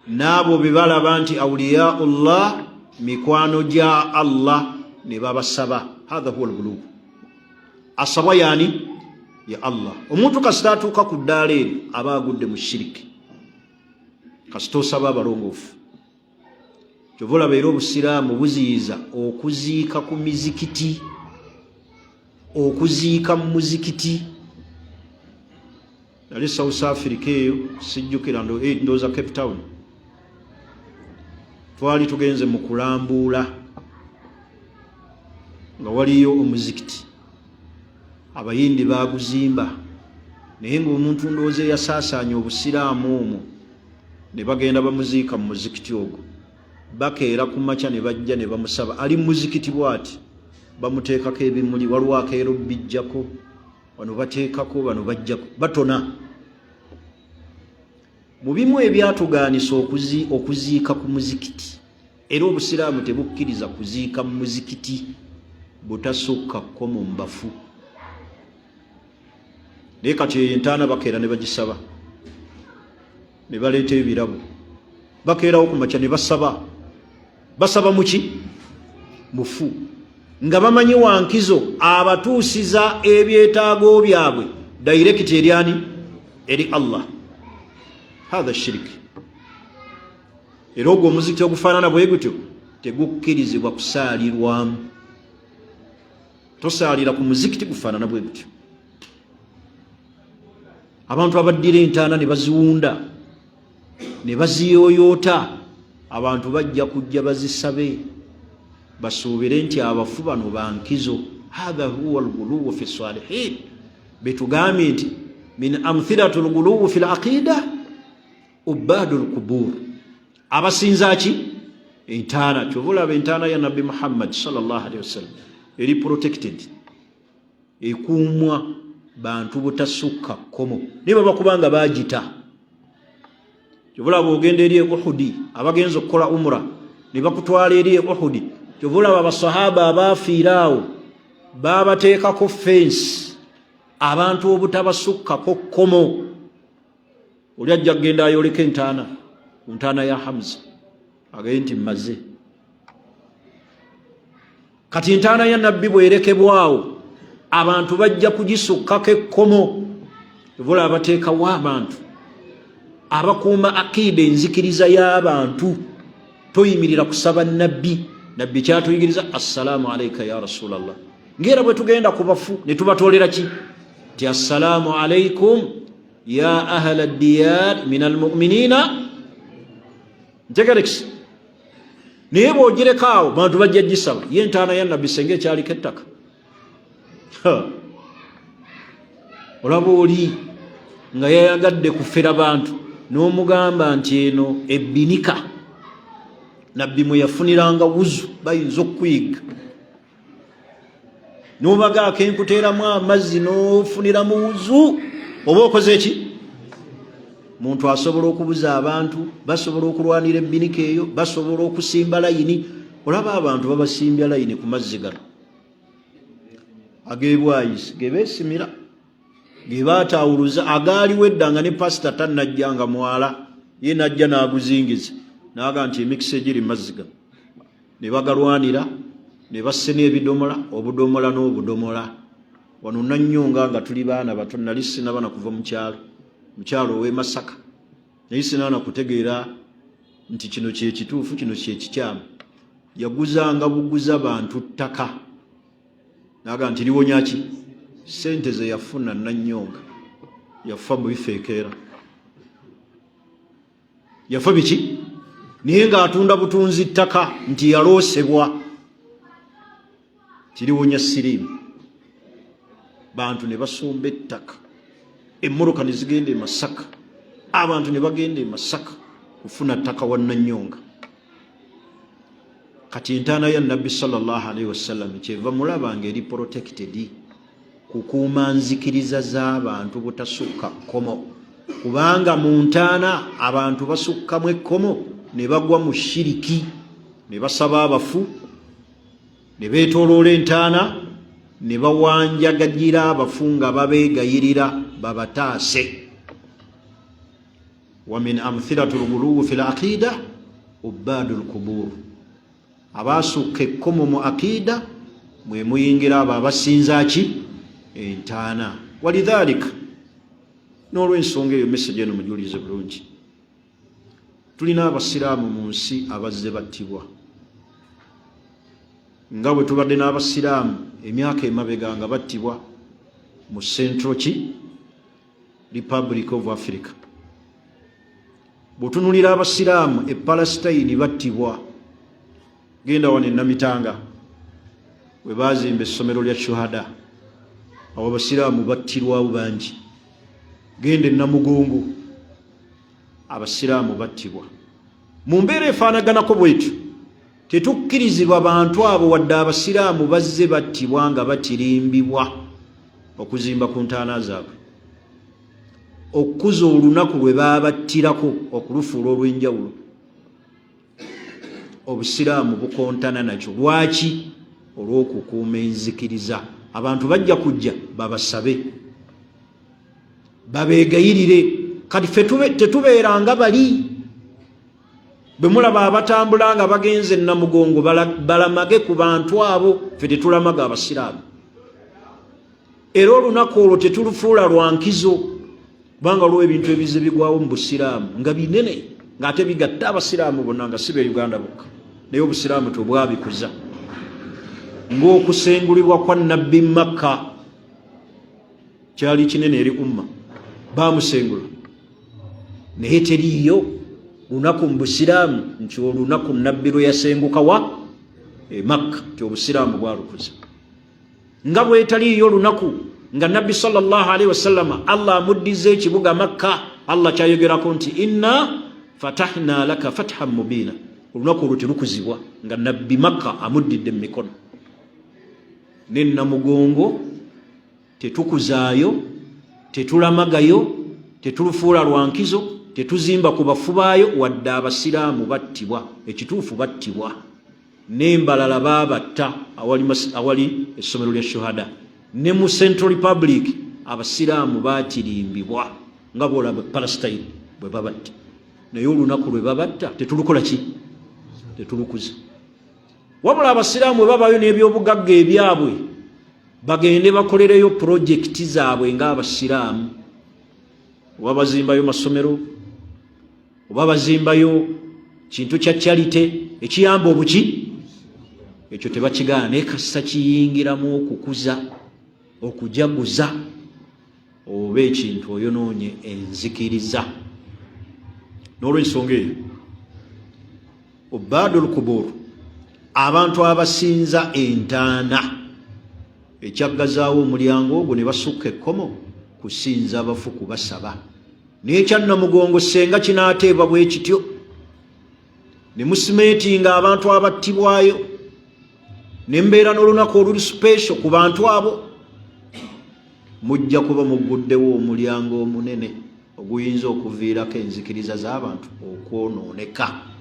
n'abo be balaba nti awliyaullah mikwano gya Allah ne babasaba. Hadha huwa al-ghuluw. Asabwa yani ya Allah. Omuntu kasita atuuka ku ddaala eryo aba agudde mu shiriki, kasita osaba abalongoofu. Kyova olaba era obusiraamu buziyiza okuziika ku mizikiti, okuziika mu muzikiti. Nali South Africa eyo, sijjukira ndowooza Cape Town, twali tugenze mu kulambuula nga waliyo omuzikiti, abayindi baguzimba, naye ng'omuntu ndowooza eyasaasaanya obusiraamu omwo ne bagenda bamuziika mu muzikiti ogwo. Bakeera ku makya ne bajja ne bamusaba, ali mu muzikiti bw'ati, bamuteekako ebimuli, waliwo akeero bijjako, wano bateekako, wano bajjako, batona. Mu bimu ebyatugaanisa okuziika ku muzikiti, era obusiraamu tebukkiriza kuziika mu muzikiti butasukka kkomo mu bafu. Naye kati entaana bakeera ne bagisaba, ne baleeta ebirabo, bakeerawo ku makya ne basaba. Basaba muki? Mufu. Nga bamanyi wankizo abatuusiza ebyetaago byabwe direct eri ani? Eri Allah. Hadha shiriki. Era ogwo omuzikiti ogufaanana bwe gutyo tegukkirizibwa kusaalirwamu. Tosaalira ku muzikiti gufaanana bwe gutyo. Abantu abaddira entaana ne baziwunda ne baziyooyoota, abantu bajja kujja bazisabe basuubire nti abafu bano bankizo. Hadha huwa al-ghuluw fi salihin. Betugambye nti min amthilatu al-ghuluw fi al-aqida ubadul kubur, abasinza ki? Entaana. Kyova olaba entaana ya Nabbi Muhammad sallallahu alayhi wasallam eri protected, ekuumwa bantu butasukka kkomo, naye baba kubanga bagita. Kyova olaba ogenda eri Uhudi, abagenza okukola umra ne bakutwala eri Uhudi, kyova olaba abasahaba abaafiiraawo babateekako fensi abantu obutabasukkako kkomo. Oli ajja kugenda ayoleka entaana ku ntaana ya Hamza agaye nti mmaze. Kati entaana ya Nabbi bwerekebwawo abantu bajja kugisukkako ekkomo. Kyova olaba bateekawo abantu abakuuma akiida, enzikiriza y'abantu. Toyimirira kusaba Nabbi. Nabbi kyatuyigiriza assalamu alayka ya Rasulallah. Ngera bwe tugenda ku bafu ne tubatolera ki? Ti assalamu alaykum ya ahla ad-diyar min al-mu'minina. Ntegerekisi. Naye bw'ogirekawo bantu bajja gisaba. Ye entaana ya Nabbi senga ekyaliko ettaka. Olaba oli nga yayagadde kufera bantu n'omugamba nti eno ebbinika Nabbi mwe yafuniranga wuzu, bayinza okuyiga. N'obagaako enkuteeramu amazzi n'ofuniramu wuzu, oba okoze eki? Muntu asobola okubuza abantu, basobola okulwanira ebbinika eyo, basobola okusimba layini. Olaba abantu babasimbya layini ku mazzi gano ag'ebwayisi ge beesimira, ge baataawuluza, agaaliwo edda nga ne pasita tannajjanga mwala, ye najja n'aguzingiza n'aga nti emikisa egiri mazzi gano, ne bagalwanira ne basse n'ebidomola, obudomola n'obudomola. wano Nanyonga nga tuli baana bato nali sinabana kuva mukyalo ow'e Masaka naye sinabana kutegeera nti kino kye kituufu kino kye kikyamu. Yaguzanga buguza bantu ttaka naga nti liwonya ki sente ze yafuna Nanyonga yafa mu bifeekeera yafa biki naye ng'atunda butunzi ttaka nti yaloosebwa kiliwonya siriimu. Bantu ne basomba ettaka emmoroka ne zigenda e Masaka abantu ne bagenda e Masaka kufuna ttaka wa Nanyonga. Kati entaana ya Nabbi sallallahu alaihi wasallam kyeva mulaba ng'eri protected kukuuma nzikiriza z'abantu butasukka kkomo, kubanga mu ntaana abantu basukkamu ekkomo ne bagwa mu shiriki ne basaba abafu ne beetooloola entaana ne bawanjagagira abafu nga babeegayirira babataase. Wa min amthilati lghuluwi fi l-aqida ubbaadu l-qubuur, abaasukka ekkomo mu aqida mwe muyingira abo abasinza ki entaana. Walidhalika n'olw'ensonga eyo message eno mujulize bulungi, tulina abasiraamu mu nsi abazze battibwa nga bwe tubadde n'abasiraamu emyaka emabega nga battibwa mu Central Republic of Africa. Bw'otunulira abasiraamu e Palestine battibwa, genda wano e Namitanga we baazimba essomero lya Shuhada, awo abasiraamu battirwawo bangi. Genda e Namugongo abasiraamu battibwa mu mbeera efaanaganako bwetyo. Tetukkirizibwa bantu abo wadde abasiraamu bazze battibwa nga batirimbibwa okuzimba ku ntaana zaabwe, okukuza olunaku lwe baabattirako okulufuula olw'enjawulo. Obusiraamu bukontana nakyo. Lwaki? Olw'okukuuma enzikiriza. Abantu bajja kujja babasabe babeegayirire. Kati ffe tetubeeranga bali bwe mulaba abatambula nga bagenze e Namugongo balamage ku bantu abo, ffe tetulamaga abasiraamu. Era olunaku olwo tetulufuula lwankizo, kubanga olwo ebintu ebize bigwawo mu busiraamu nga binene ng'ate bigatta abasiraamu bonna nga si be Uganda bokka, naye obusiraamu tebwabikuza. Ng'okusengulibwa kwa Nabbi Makka kyali kinene eri umma, baamusengula naye teriiyo lunaku mu busiraamu nti olunaku Nabbi lwe yasenguka wa Makka ti obusiraamu bwalukuza. Nga bwetaliiyo lunaku nga Nabbi sallallahu alaihi wasallam Allah amuddiza ekibuga Makka, Allah kyayogerako nti inna fatahna laka fathan mubiina. Olunaku olwo terukuzibwa nga Nabbi Makka amuddidde mu mikono. Ne Namugongo tetukuzaayo, tetulamagayo, tetulufuula lwankizo, tetuzimba ku bafubaayo wadde abasiraamu battibwa. Ekituufu battibwa. N'embalala baabatta awali essomero lya Shuhada. Ne mu Central Republic abasiraamu baatirimbibwa nga bw'olaba Palestine bwe babatta. Naye olunaku lwe babatta tetulukola ki? Tetulukuza. Wabula abasiraamu bwe babaayo n'ebyobugagga ebyabwe bagende bakolereyo pulojekiti zaabwe ng'abasiraamu, oba bazimbayo masomero, oba bazimbayo kintu kya charity ekiyamba obuki, ekyo tebakigaana. Naye kasita kiyingiramu okukuza, okujaguza, oba ekintu oyonoonye enzikiriza. N'olw'ensonga eyo Ubbaadul Qubuur, abantu abasinza entaana, ekyaggazaawo omulyango ogwo ne basukka ekkomo kusinza abafu kubasaba. N'ekya Namugongo senga kinaateebwa bwe kityo ne musimeetinga abantu abattibwayo, ne mbeera n'olunaku oluli special ku bantu abo, mujja kuba muguddewo omulyango omunene oguyinza okuviirako enzikiriza z'abantu okwonooneka.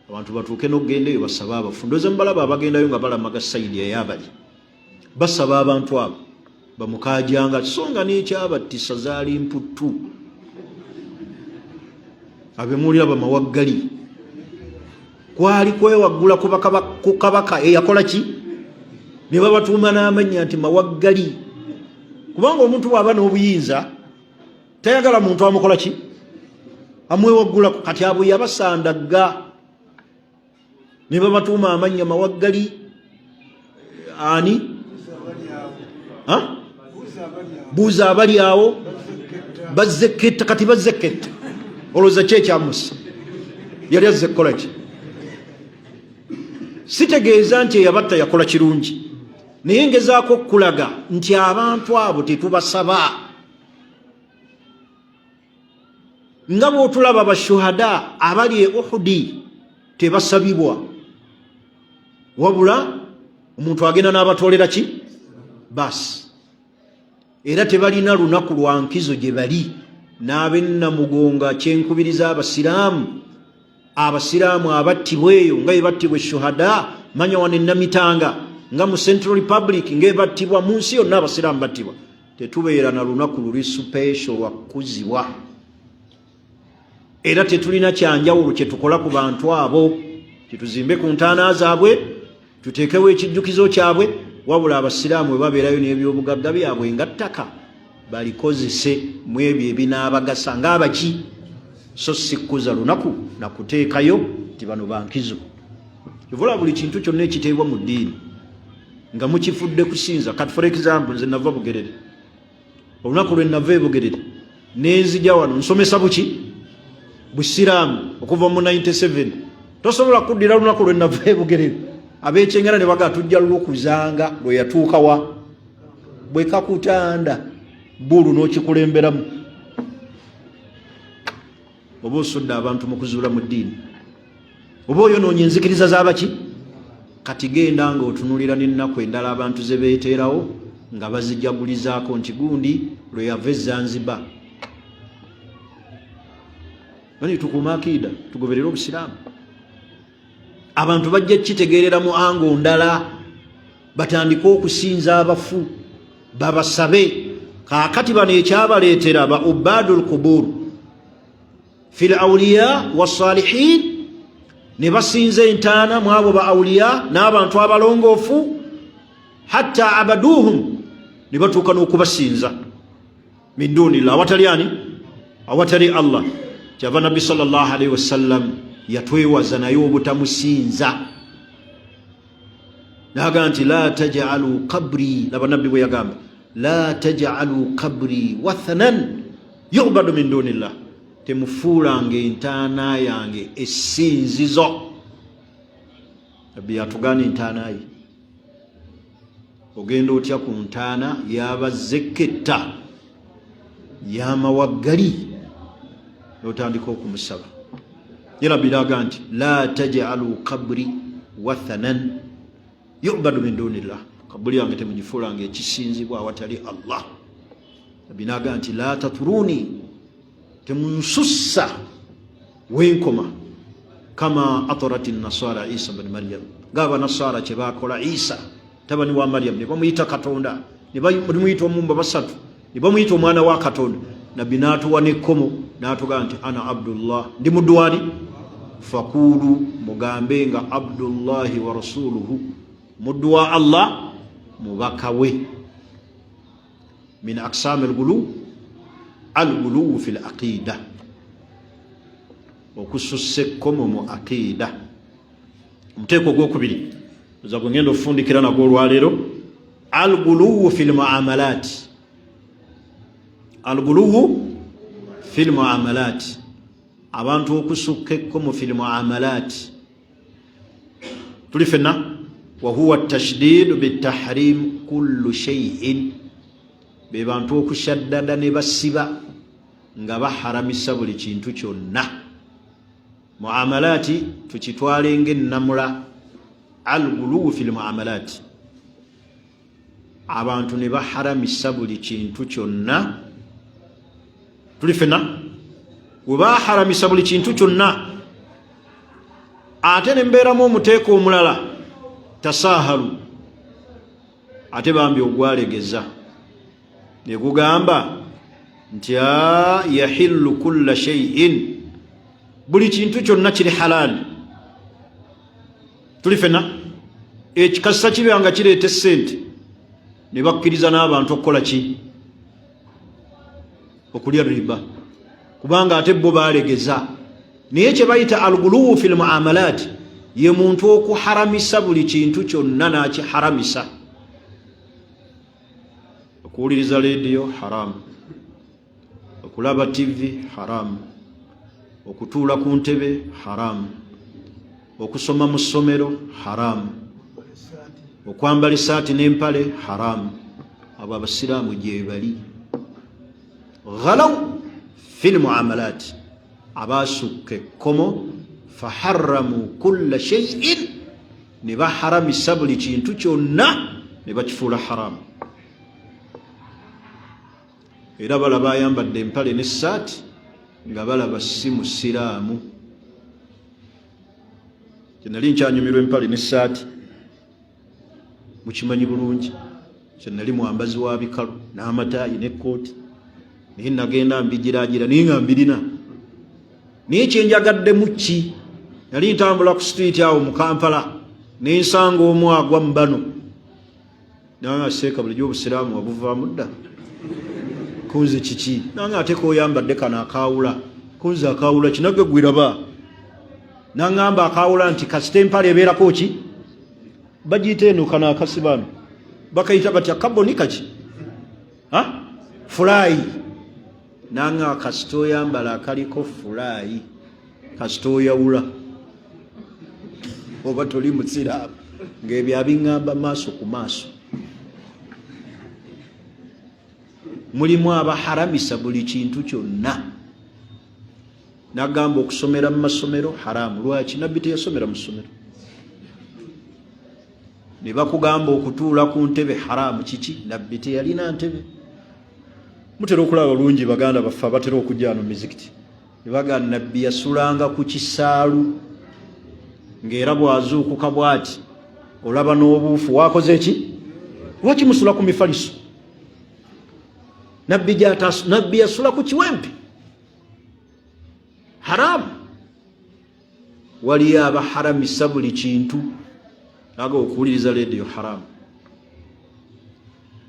Abantu batuuke n'okugenda eyo basaba abafu. Ndowooza mubalaba abagendayo nga balamaga sayidi ey'abali, basaba abantu abo bamukaajanga, songa n'ekyabattisa zaali mputtu. Abemuulira bamawaggali kwali kwewaggula ku kabaka eyakola ki? Ne babatuuma n'amannya nti mawaggali. kubanga omuntu bw'aba n'obuyinza tayagala muntu amukola ki amwewaggula. Kati abo yabasandagga ne babatuuma amannya mawaggali ani buuza abali awo bazzeketta. Kati bazzeketta olowooza ki ekyamusa yali azze kukola ki? Sitegeeza nti eyabatta yakola kirungi, naye ngezaako okulaga nti abantu abo tetubasaba nga bw'otulaba bashuhada abali e Uhudi tebasabibwa, wabula omuntu agenda n'abatolera ki basi. Era tebalina lunaku lwa nkizo gye bali. N'abennamugonga kyenkubiriza abasiraamu abattibwa eyo nga ebattibwa eshuhada, manya wano enamitanga nga mu Central Republic ng'ebattibwa, mu nsi yonna abasiraamu battibwa. Tetubeera na lunaku luli special lwa kukuzibwa, era tetulina kyanjawulo kye tukola ku bantu abo. Tetuzimbe ku ntaana zaabwe, tuteekewo ekijjukizo kyabwe, wabula abasiraamu bwe babeerayo n'ebyobugagga byabwe nga ttaka balikozese mu ebyo ebinaabagasa ng'abaki, so si kkuza lunaku nakuteekayo nti bano bankizo. Kivula buli kintu kyonna ekiteebwa mu ddiini nga mukifudde kusinza. Kati for example, nze nava Bugerere, olunaku lwe nava e Bugerere nenzija wano nsomesa buki busiraamu okuva mu 97. Tosobola kuddira lunaku lwe nava e Bugerere ab'ekyengera ne bagaa tujja lwokuzanga lwe yatuuka wa bwe kakutanda bulu n'okikulemberamu. Oba osudde abantu mu kuzuula mu ddiini, oba oyonoonye enzikiriza z'abaki. Kati genda nga otunulira n'ennaku endala abantu ze beeteerawo nga bazijagulizaako nti gundi lwe yava e Zanzibar. Bani tukuuma akiida, tugoberere obusiraamu. Abantu bajja kitegeerera mu ango ndala, batandike okusinza abafu babasabe. Kaakati bano ekyabaleetera ba ubadul qubur fil awliya wassalihin, ne basinza entaana mu abo ba awliya n'abantu abalongoofu, hatta abaduhum, ne batuuka n'okubasinza min dunillah, awatali ani? Awatali Allah. Kyava Nabbi sallallahu alaihi wasallam yatwewaza naye obutamusinza, naga nti la taj'alu qabri, laba Nabbi bwe yagamba, la taj'alu qabri wathanan yu'badu min dunillah, temufuulanga entaana yange essinzizo. Nabbi yatugaana entaana ye. Ogenda otya ku ntaana y'abazzeketta y'amawaggali n'otandika okumusaba. Ye Nabbi n'aga nti la taj'alu qabri wathanan yu'badu min dunillah, kabuli yange temugifuulanga ekisinzibwa awatali Allah. Nabbi n'aga nti la taturuni, temunsussa wenkoma, kama atorati nasara Isa bin Maryam, ng'aba nasara kye baakola Isa tabani wa Maryam, ne bamuyita Katonda, ne bamuyita omumba basatu, ne bamuyita omwana wa Katonda. Nabbi n'atuwa n'ekkomo n'atugaa nti ana Abdullah, ndi muddu wani? Fakulu, mugambe nga Abdullahi wa rasuluhu, muddu wa Allah, mubaka we. Min aqsam al-ghuluw fil aqida, okusussa ekkomo mu aqida. Omuteeko gwokubiri oza gwe ngenda okufundikira nagwo olwaleero, al-ghuluw fil muamalat. Al-ghuluw fil muamalat, abantu okusukka ekkomo fil muamalat. Tuli fenna wa huwa at-tashdid bit-tahrim kullu shay'in, be bantu okushaddada ne basiba nga baharamisa buli kintu kyonna. Muamalati tukitwale ng'ennamula. Al-ghuluw fil muamalati, abantu ne baharamisa buli kintu kyonna. Tuli fenna we baharamisa buli kintu kyonna, ate ne mbeeramu omuteeko omulala, tasahalu, ate bambi ogwalegeza ne gugamba nti yahillu kulla shay'in, buli kintu kyonna kiri halali. Tuli fenna ekikasa kibe nga kireeta essente, ne bakkiriza n'abantu okukola ki? okulya riba kubanga ate bo balegeza. Naye kye bayita al-ghuluwu fil muamalat ye muntu okuharamisa buli kintu kyonna n'akiharamisa. Okuwuliriza leediyo haramu, okulaba TV haramu, okutuula ku ntebe haramu, okusoma mu ssomero haramu, okwambala essaati n'empale haramu. Abo abasiraamu gye bali. Ghalaw fil muamalat, abasukka ekkomo faharramu kulla shay'in, ne baharamisa buli kintu kyonna ne bakifuula haramu. Era balaba ayambadde empale n'essaati nga balaba si musiraamu. Kye nali nkyanyumirwa empale n'essaati mukimanyi bulungi, kye nali mwambazi wa bikalu n'amataayi n'ekkooti, naye nagenda mbigiraagira naye nga mbirina. Naye kyenjagaddemu ki? Nali ntambula ku street awo mu Kampala ne nsanga omu agwa mu bano. Nanga seeka bulijjo obusiraamu wabuvaamu dda. Kunze kiki? Nanga ate k'oyambadde kano akaawula. Kunze akaawula kinage gwiraba. Nangamba akaawula nti kasita empale ebeerako ki? Bagiyita eno kano akasibano. Bakayita batya kabonika ki? Fulayi. Nanga kasita oyambala akaliko fulayi, kasita oyawula oba toli musiraamu, ng'ebyo abiŋŋamba maaso ku maaso. Mulimu abaharamisa buli kintu kyonna. Nagamba okusomera mu masomero haramu. Lwaki? Nabbi teyasomera mu ssomero. Ne bakugamba okutuula ku ntebe haramu. Kiki? Nabbi teyalina ntebe. Mutera okulaba bulungi baganda baffe abatera okujja wano mu mizikiti ne bagamba Nabbi yasulanga ku kisaalu, ng'era bw'azuukuka bw'ati olaba n'obuufu. Waakoze ki? Lwaki musula ku mifaliso? Nabbi yasula ku kiwempe haramu. Waliyo abaharamisa buli kintu. Aga okuwuliriza leediyo haramu.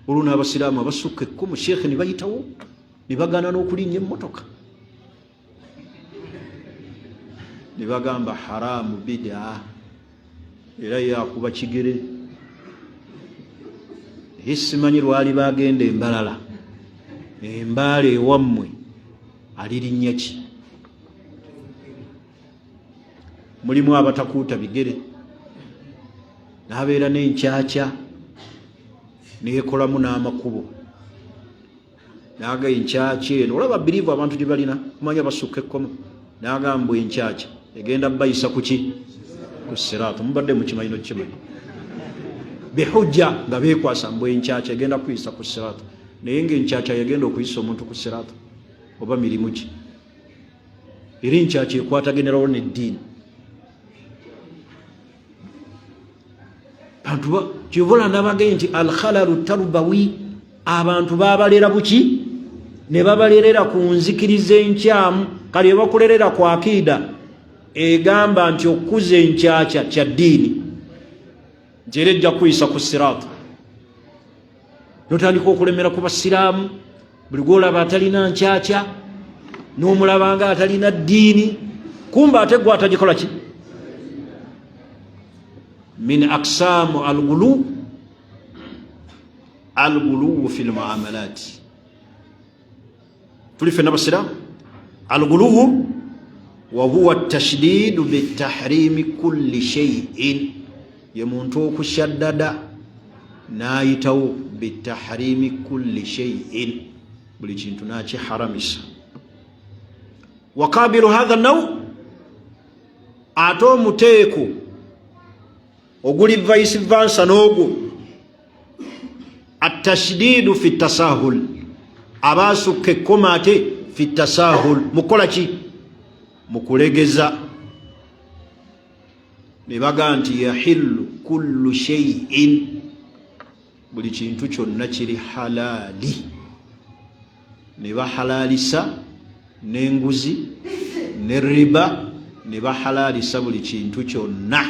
Olwo abasiraamu abasukka ekkomo sheekhe ne bayitawo ne bagaana n'okulinnya emmotoka ne bagamba haramu bidaa, era yakuba kigere. Naye simanyi lwali bagenda embalala, embaala ewammwe alirinnya ki? Mulimu abatakuuta bigere, n'abeera n'enkyakya nekolamu n'amakubo. Naga enkyakya eno olaba biriivu abantu gye balina kumanya basukka ekkomo. Nagamba enkyakya egenda bayisa ku ki? Ku siraatu. Mubadde mukimanyi nokimanyi bihujja nga beekwasa mbu enkyakya egenda kuyisa ku siraatu. Naye ng'enkyakya yagenda okuyisa omuntu ku siraatu oba mirimu ki? Era enkyakya ekwataganirawo n'eddiini. Kivola nabagee nti alkhalalu tarubawi, abantu babalera buki? Ne babalerera ku nzikiriza enkyamu. Kale bakulerera ku akiida egamba nti okukuza enkyakya kya ddiini nti era ejja kuyisa ku siraatu. Notandika okulemera ku basiraamu, buli gwolaba atalina nkyakya n'omulaba nga atalina ddiini, kumba ate gwe atagikola ki? Min aksamu al-ghuluw fil muamalat. Tuli fenna basiraamu al-ghuluw wa huwa at-tashdid bitahrimi kulli shay'in, ye muntu okushaddada n'ayitawo bitahrimi kulli shay'in, buli kintu n'akiharamisa. Wa qabilu hadha an-naw, ate omuteeko oguli vice versa n'ogwo at-tashdidu fi tasahul, abasukka ekkomo ate fi tasahul, mukola ki? Mukulegeza. Ne baga nti yahillu kullu shay'in, buli kintu kyonna kiri halaali. Ne bahalalisa n'enguzi ne riba, ne bahalalisa buli kintu kyonna.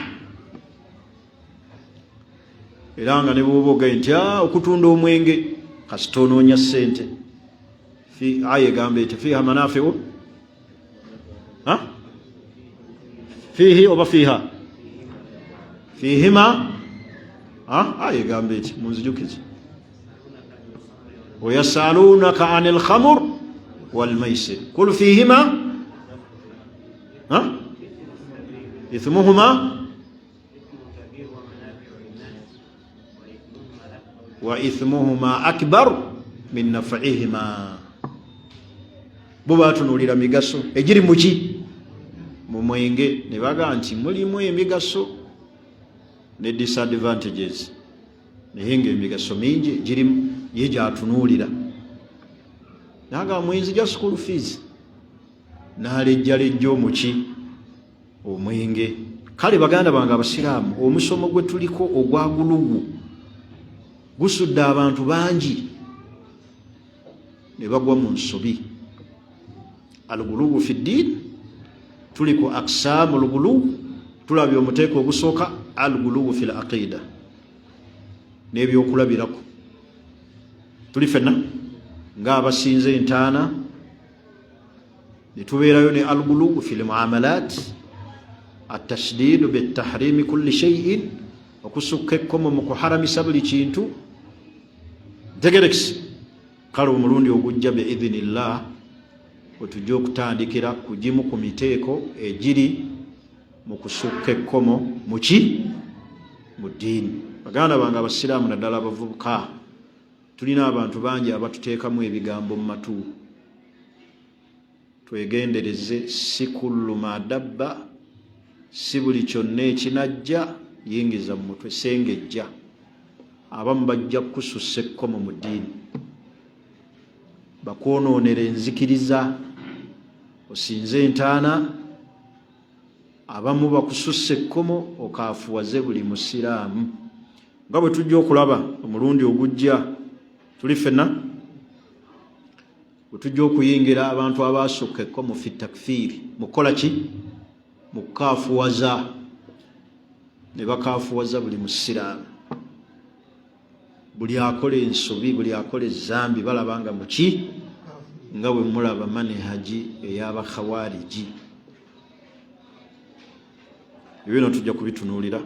Era nga ne bwoba ogaye nti okutunda omwenge kasita onoonya ssente. في آية قامت فيها منافع ها فيه وفيها فيهما ها آية قامت منزجوكز ويسألونك عن الخمر والميسر قل فيهما ها إثمهما وإثمهما أكبر من نفعهما bubatunulira migaso ejiri muki mu mwenge ne baga nti mulimu emigaso ne disadvantages naye ng'emigaso mingi girimu ye gyatunulira naga mwenzi gya school fees n'alejjalejja omuki omwenge kale baganda bange abasiraamu omusomo gwe tuliko ogwa gulugu gusudde abantu bangi ne bagwa mu nsobi alugulugu fi ddin tuliko aksamu lugulugu tulabye omuteeko ogusooka alugulugu fi laqida n'ebyokulabirako tuli fenna ng'abasinze entaana ne tubeerayo ne alugulugu fi lmuamalat atashdidu bitahrimi kulli shay'in okusukka ekkomo mu kuharamisa buli kintu tegerekisi kale omulundi ogujja biidhinillah wetujja okutandikira ku gimu ku miteeko egiri mu kusukka ekkomo muki mu ddiini baganda bange abasiraamu naddala abavubuka tulina abantu bangi abatuteekamu ebigambo mu matu twegendereze si kullu ma dabba si buli kyonna ekinajja yingiza mu mutwe sengejja abamu bajja kusussa ekkomo mu ddiini bakwonoonera enzikiriza osinze entaana abamu bakusussa ekkomo okaafuwaze buli musiraamu nga bwe tujja okulaba omulundi ogujja tuli fenna bwe tujja okuyingira abantu abaasukka ekkomo fi takfiiri mukola ki mu kukaafuwaza ne bakaafuwaza buli musiraamu buli akola ensobi buli akola ezambi balaba nga muki nga bwe mulaba manehaji ey'abakhawariji ebyo bino tujja kubitunuulira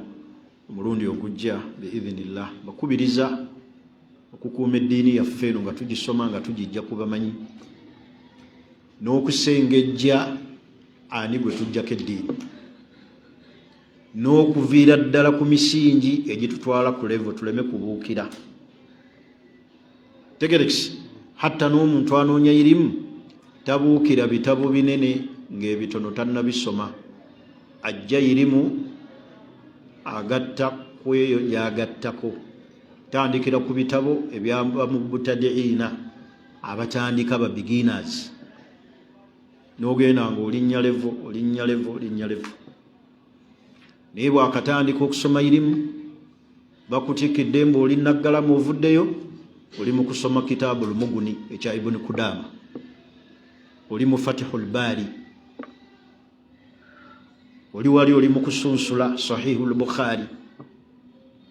omulundi ogujja biidhinillah bakubiriza okukuuma eddiini yaffe eno nga tugisoma nga tugijja kubamanyi n'okusengejja ani gwe tujjako eddiini n'okuviira ddala ku misingi egitutwala ku levo tuleme kubuukira tegerekisi hatta n'omuntu anoonya irimu tabuukira bitabo binene ng'ebitono tannabisoma ajja irimu agatta ku eyo gyagattako tandikira ku bitabo ebyabamubutadiina abatandika ba beginners n'ogenda nga olinnya levo naye bwakatandika okusoma irimu bakutikidde mbu oli naggalamu ovuddeyo oli mu kusoma kitaabu lumuguni ekya ibuni kudama oli mu fatihul baari oli wali oli mu kusunsula sahihul bukhari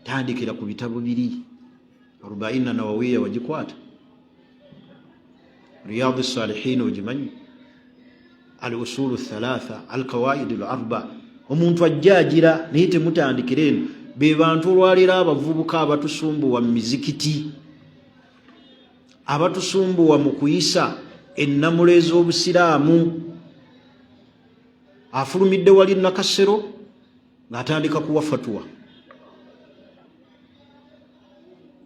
tandikira ku bitabo biri arubaina nawawiya wagikwata riyadu salihin ogimanyi al usulu thalatha al qawaid al arba omuntu ajjagira naye temutandikira eno be bantu olwaliro abavubuka abatusumbuwa mu mizikiti abatusumbuwa mu kuyisa ennamula ez'obusiraamu afulumidde wali nakasero ng'atandika kuwa fatuwa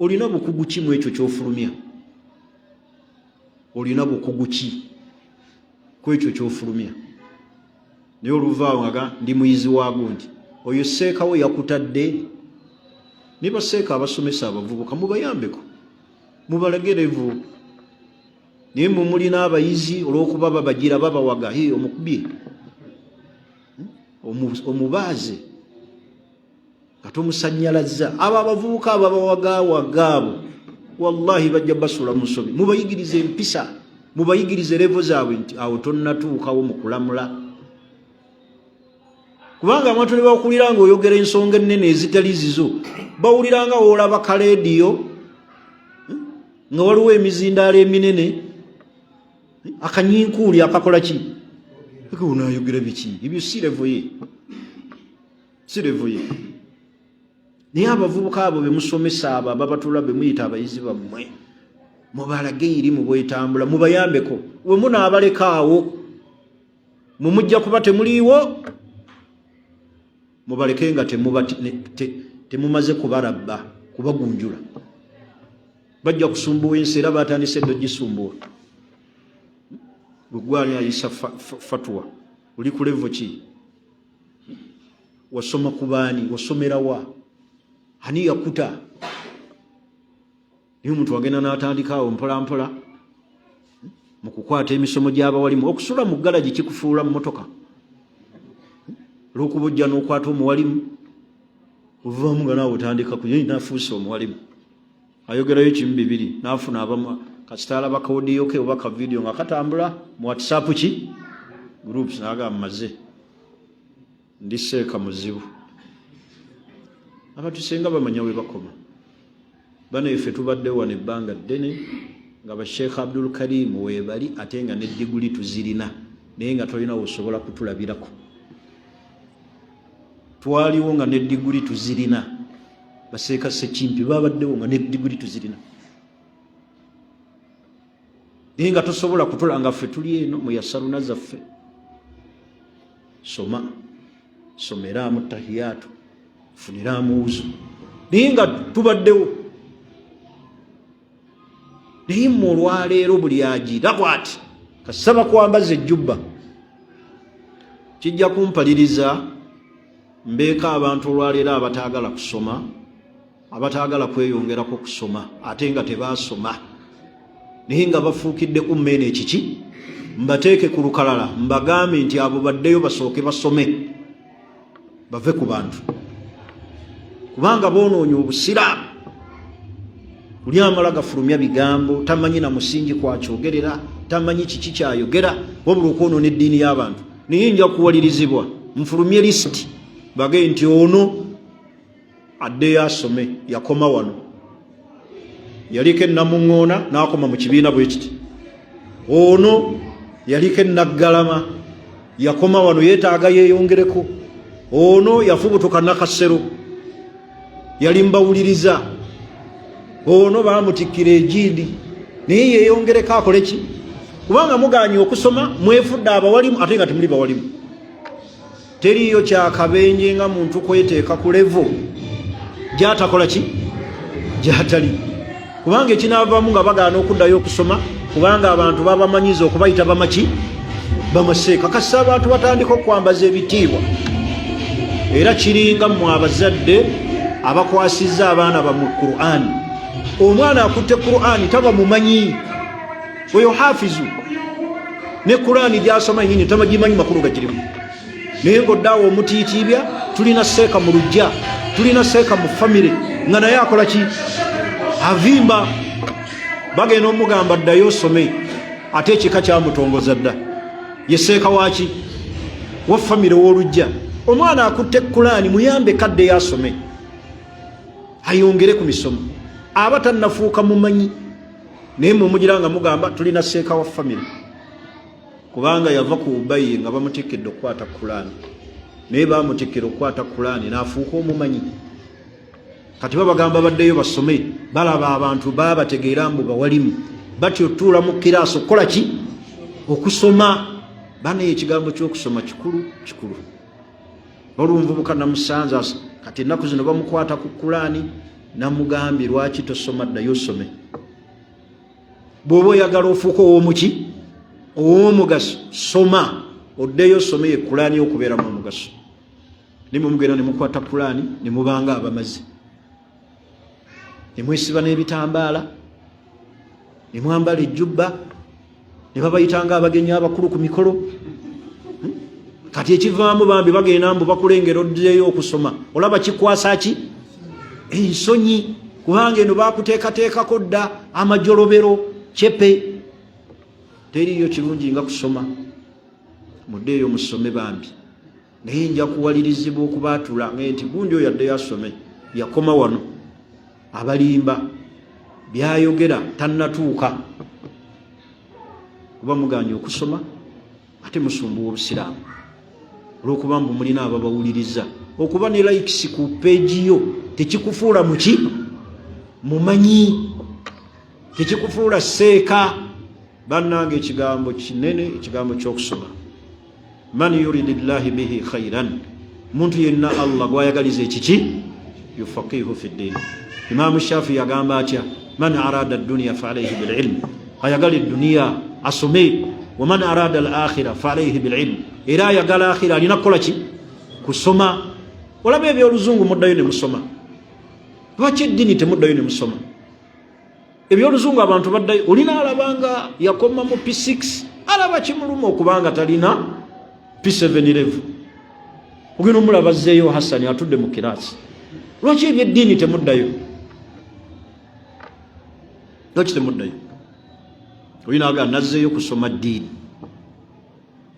olina bukugu ki mu ekyo ky'ofulumya olina bukugu ki ku ekyo ky'ofulumya naye oluvaawo nga ndi muyizi waago nti oyo seekawo yakutadde ne baseeka abasomesa abavubuka mubayambeko mubalegerevu naye mwe mulina abayizi olw'okuba babagira babawaga omukubye omubaaze nga tomusanyalazza abo abavubuka ababawagaawagaabo wallahi bajja basula mu nsobi mubayigirize empisa mubayigirize levo zaabwe nti awo tonnatuukawo mu kulamula kubanga abantu ne bakulira ng'oyogera ensonga ennene ezitali zizo bawulira nga woolaba kaleediyo nga waliwo emizindaalo eminene akanyinkuuli akakola ki unayogera biki ebyo sirevoye naye abavubuka abo bemusomesa abo ababatula bemuyita abayizi bammwe mubalage iri mubwetambula mubayambeko we munaabalekaawo mumujja kuba temuliiwo mubaleke nga temumaze kubarabba kubagunjula bajja kusumbuwa ensi era batandise ddo gisumbuwa bwegwani ayisa fatwa uli ku levo ki wasoma kubaani wasomera wa ani yakuta niyo omuntu agenda n'atandikaawo mpolampola mu kukwata emisomo gy'abawalimu okusula mu galagi kikufuula mu motoka olw'okuba ojja n'okwata omuwalimu ovaamu nga naawe otandika kuye nafuuse omuwalimu ayogerayo kimu bibiri naafuna abamu kasitaala bakawodiyo ke oba ka vidiyo nga katambula mu whatsapp ki groups naga mmaze ndiseeka muzibu abantu singa bamanya we bakoma bano ife tubadde wano ebbanga ddene nga basheekh Abdul Karim weebali ate nga ne diguli tuzirina naye nga tolina osobola kutulabirako twaliwo nga ne diguli tuzirina baseeka Sekimpi babaddewo nga ne diguli tuzirina naye nga tosobola kutulanga ffe tuli eno mu yasaruna zaffe someraamu tahiyatu funiraamu wuzu naye nga tubaddewo naye mu olwaleero buli agiira bw'ati kasaba kwambaza ejjubba kijja kumpaliriza mbeeka abantu olwaleero abataagala kusoma abataagala kweyongerako kusoma ate nga tebaasoma naye nga bafuukidde ku mmeene ekiki mbateeke ku lukalala mbagambe nti abo baddeyo basooke basome bave ku bantu kubanga boonoonya obusiraamu uli amala gafulumya bigambo tamanyi na musingi kwakyogerera tamanyi kiki kyayogera wabula okwonoona eddiini y'abantu naye nja kuwalirizibwa nfulumye lisiti bage nti ono addeyo asome yakoma wano yaliko enamuŋŋoona n'akoma mu kibiina bwe kiti ono yaliko enaggalama yakoma wano yeetaaga yeeyongereko ono yafubutuka nakasero yali mbawuliriza ono bamutikkira egindi naye yeeyongereko akole ki kubanga muganye okusoma mwefudde abawalimu ate nga temuli bawalimu teriyo kyakabenje nga muntu kweteeka ku levo gyatakola ki gyatali kubanga ekinaavamu nga bagaana okuddayo okusoma kubanga abantu babamanyiza okubayita bamaki bamaseeka kasa abantu batandika okwambaza ebitiibwa era kiringa mmwe abazadde abakwasizza abaana bamwe Qur'ani omwana akutte Qur'ani taba mumanyi oyo hafizu ne Qur'ani gyasoma nyini tamagimanyi makulu gakirimu naye ng'oddaawo omutiitiibya tulina seeka mu lujja tulina seeka mu famire nga naye akola ki avimba bagenda omugamba ddayo osome ate ekika kyamutongoza dda ye seeka waki wa famire w'olujja omwana akutte Qur'ani muyambe kadde yasome ayongere ku misomo aba tannafuuka mumanyi naye mumugira nga mugamba tulina seeka wa famire kubanga yava ku Ubayi nga bamutikidde okukwata Qur'ani naye bamutikira okukwata Qur'ani n'afuuka omumanyi kati babagamba baddeyo basome balaba abantu babategeera mbu bawalimu batyo tuula mu kiraaso okukola ki okusoma banaye ekigambo ky'okusoma kikulu olw'omuvubuka namusanza kati ennaku zino bamukwata ku Qur'ani namugambye lwaki tosoma ddayo osome bw'oba oyagala ofuuka ow'omuki ow'omugaso soma oddeyo osome ye Qur'ani okubeeramu omugaso nimwe mugenda ne mukwata Qur'ani ne mubanga abamazi ne mwesiba n'ebitambaala ne mwambala ejjubba ne babayitanga abagenyi abakulu ku mikolo kati ekivaamu bambi bagenda mbu bakulengera oddeyo okusoma olaba kikwasa ki ensonyi kubanga eno bakuteekateekako dda amajolobero cepe teriyo kirungi nga kusoma muddeeyo musome bambi naye nja kuwalirizibwa okubaatula nti gundi oyo addeyo asome yakoma wano abalimba byayogera tannatuuka kuba muganye okusoma ate musumbuwa obusiraamu olwokuba mbu mulina ababawuliriza. Okuba ne likes ku peegi yo tekikufuula muki mumanyi, tekikufuula seeka. Bannange ekigambo kinene, ekigambo ky'okusoma. Man yuridillahi bihi khairan, muntu yenna Allah gwayagaliza ekiki yufaqihu fi ddin. Imaamu Shafii yagamba atya, man arada dunya fa alayhi bil ilm, ayagala dunya asome. Wa man arada al akhira fa alayhi bil ilm, era ayagala akhira alina kukola ki? Kusoma. Olaba ebyoluzungu muddayo ne musoma. Lwaki eddiini temuddayo ne musoma? Ebyoluzungu abantu baddayo, olina alabanga yakoma mu P6 alaba kimuluma okubanga talina P7 level. Ogenda omulaba azzeeyo Hasani atudde mu kiraasi. Lwaki ebyeddiini temuddayo? Lwaki temuddayo? Olina aga nazzeeyo kusoma ddiini.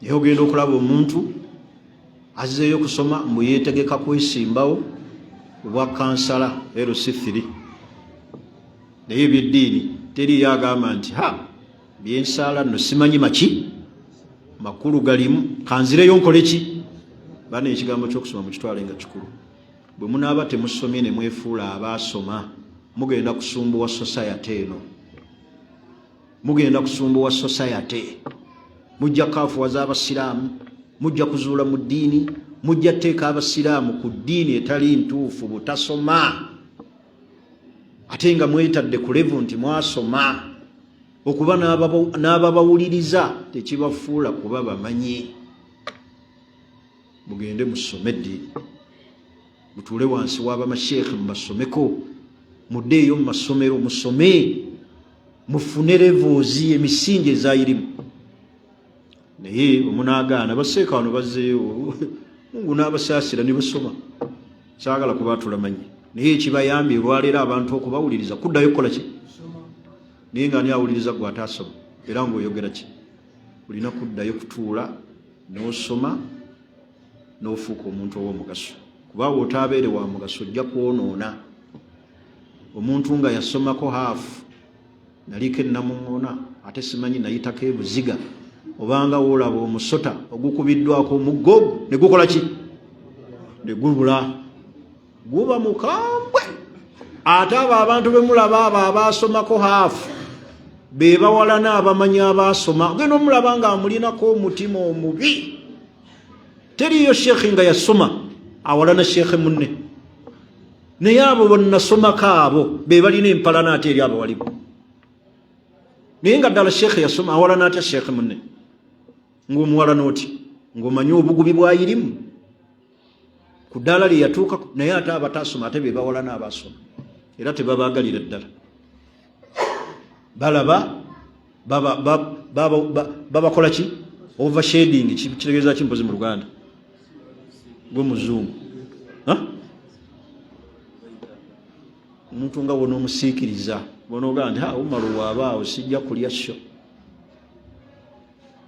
Naye ogenda okulaba omuntu azzeeyo kusoma mbu yeetegeka kwesimbawo obwa kansala LC3. Naye ebyeddiini teri yagamba nti byensaala nno simanyi maki makulu galimu kanzireyo nkole ki? Bana ekigambo ky'okusoma mukitwale nga kikulu. Bwe munaaba temusomye ne mwefuula abaasoma, mugenda kusumbuwa society eno. Mugenda kusumbuwa society. Mujja kaafuwaza abasiraamu, mujja kuzuula mu ddiini, mujja teeka abasiraamu ku ddiini etali ntuufu butasoma. Ate nga mwetadde ku level nti mwasoma. Okuba n'ababawuliriza tekibafuula kuba bamanyi. Mugende musome ddiini, mutuule wansi w'abamasheekhe mubasomeko, muddeeyo mu masomero musome, mufune levels emisingi ezayirimu. Naye omunaagaana baseeka wano bazzeeyo Mungu n'abasaasira ne basoma. Saagala kuba tulamanyi. Naye ekibayambye olwaleero abantu okubawuliriza kuddayo kukola ki? Naye nga ani awuliriza gwe ataasoma era ng'oyogera ki? Olina kuddayo kutuula n'osoma n'ofuuka omuntu ow'omugaso. Kuba w'otaabeere wa mugaso ojja kwonoona. Omuntu nga yasomako haafu naliko ennamuŋŋoona ate simanyi nayitako ebuziga, obanga woolaba omusota ogukubiddwako omuggo ne gukola ki? Ne gubula. Guba mukambwe. Ate abo abantu be mulaba abo abaasomako haafu be bawalana abamanyi abaasoma. Ogenda omulaba nga amulinako omutima omubi. Teriyo sheekhe nga yasoma awalana sheekhe munne. Naye abo bonnasomako abo be balina empalana ate eri abo waliwo. Naye nga ddala sheekhe yasoma awalana atya sheekhe munne? Ng'omuwalana oti ng'omanyi obugubi bwayirimu ku ddaala lye yatuuka. Naye ate abataasoma ate be bawalana abaasoma era tebabaagalira ddala. Balaba babakola ki? Overshading. Kitegeeza ki mpozi mu Luganda gw'omuzungu? Omuntu nga wona omusiikiriza bonoga nti Umaru waabaawo sijja kulya sho.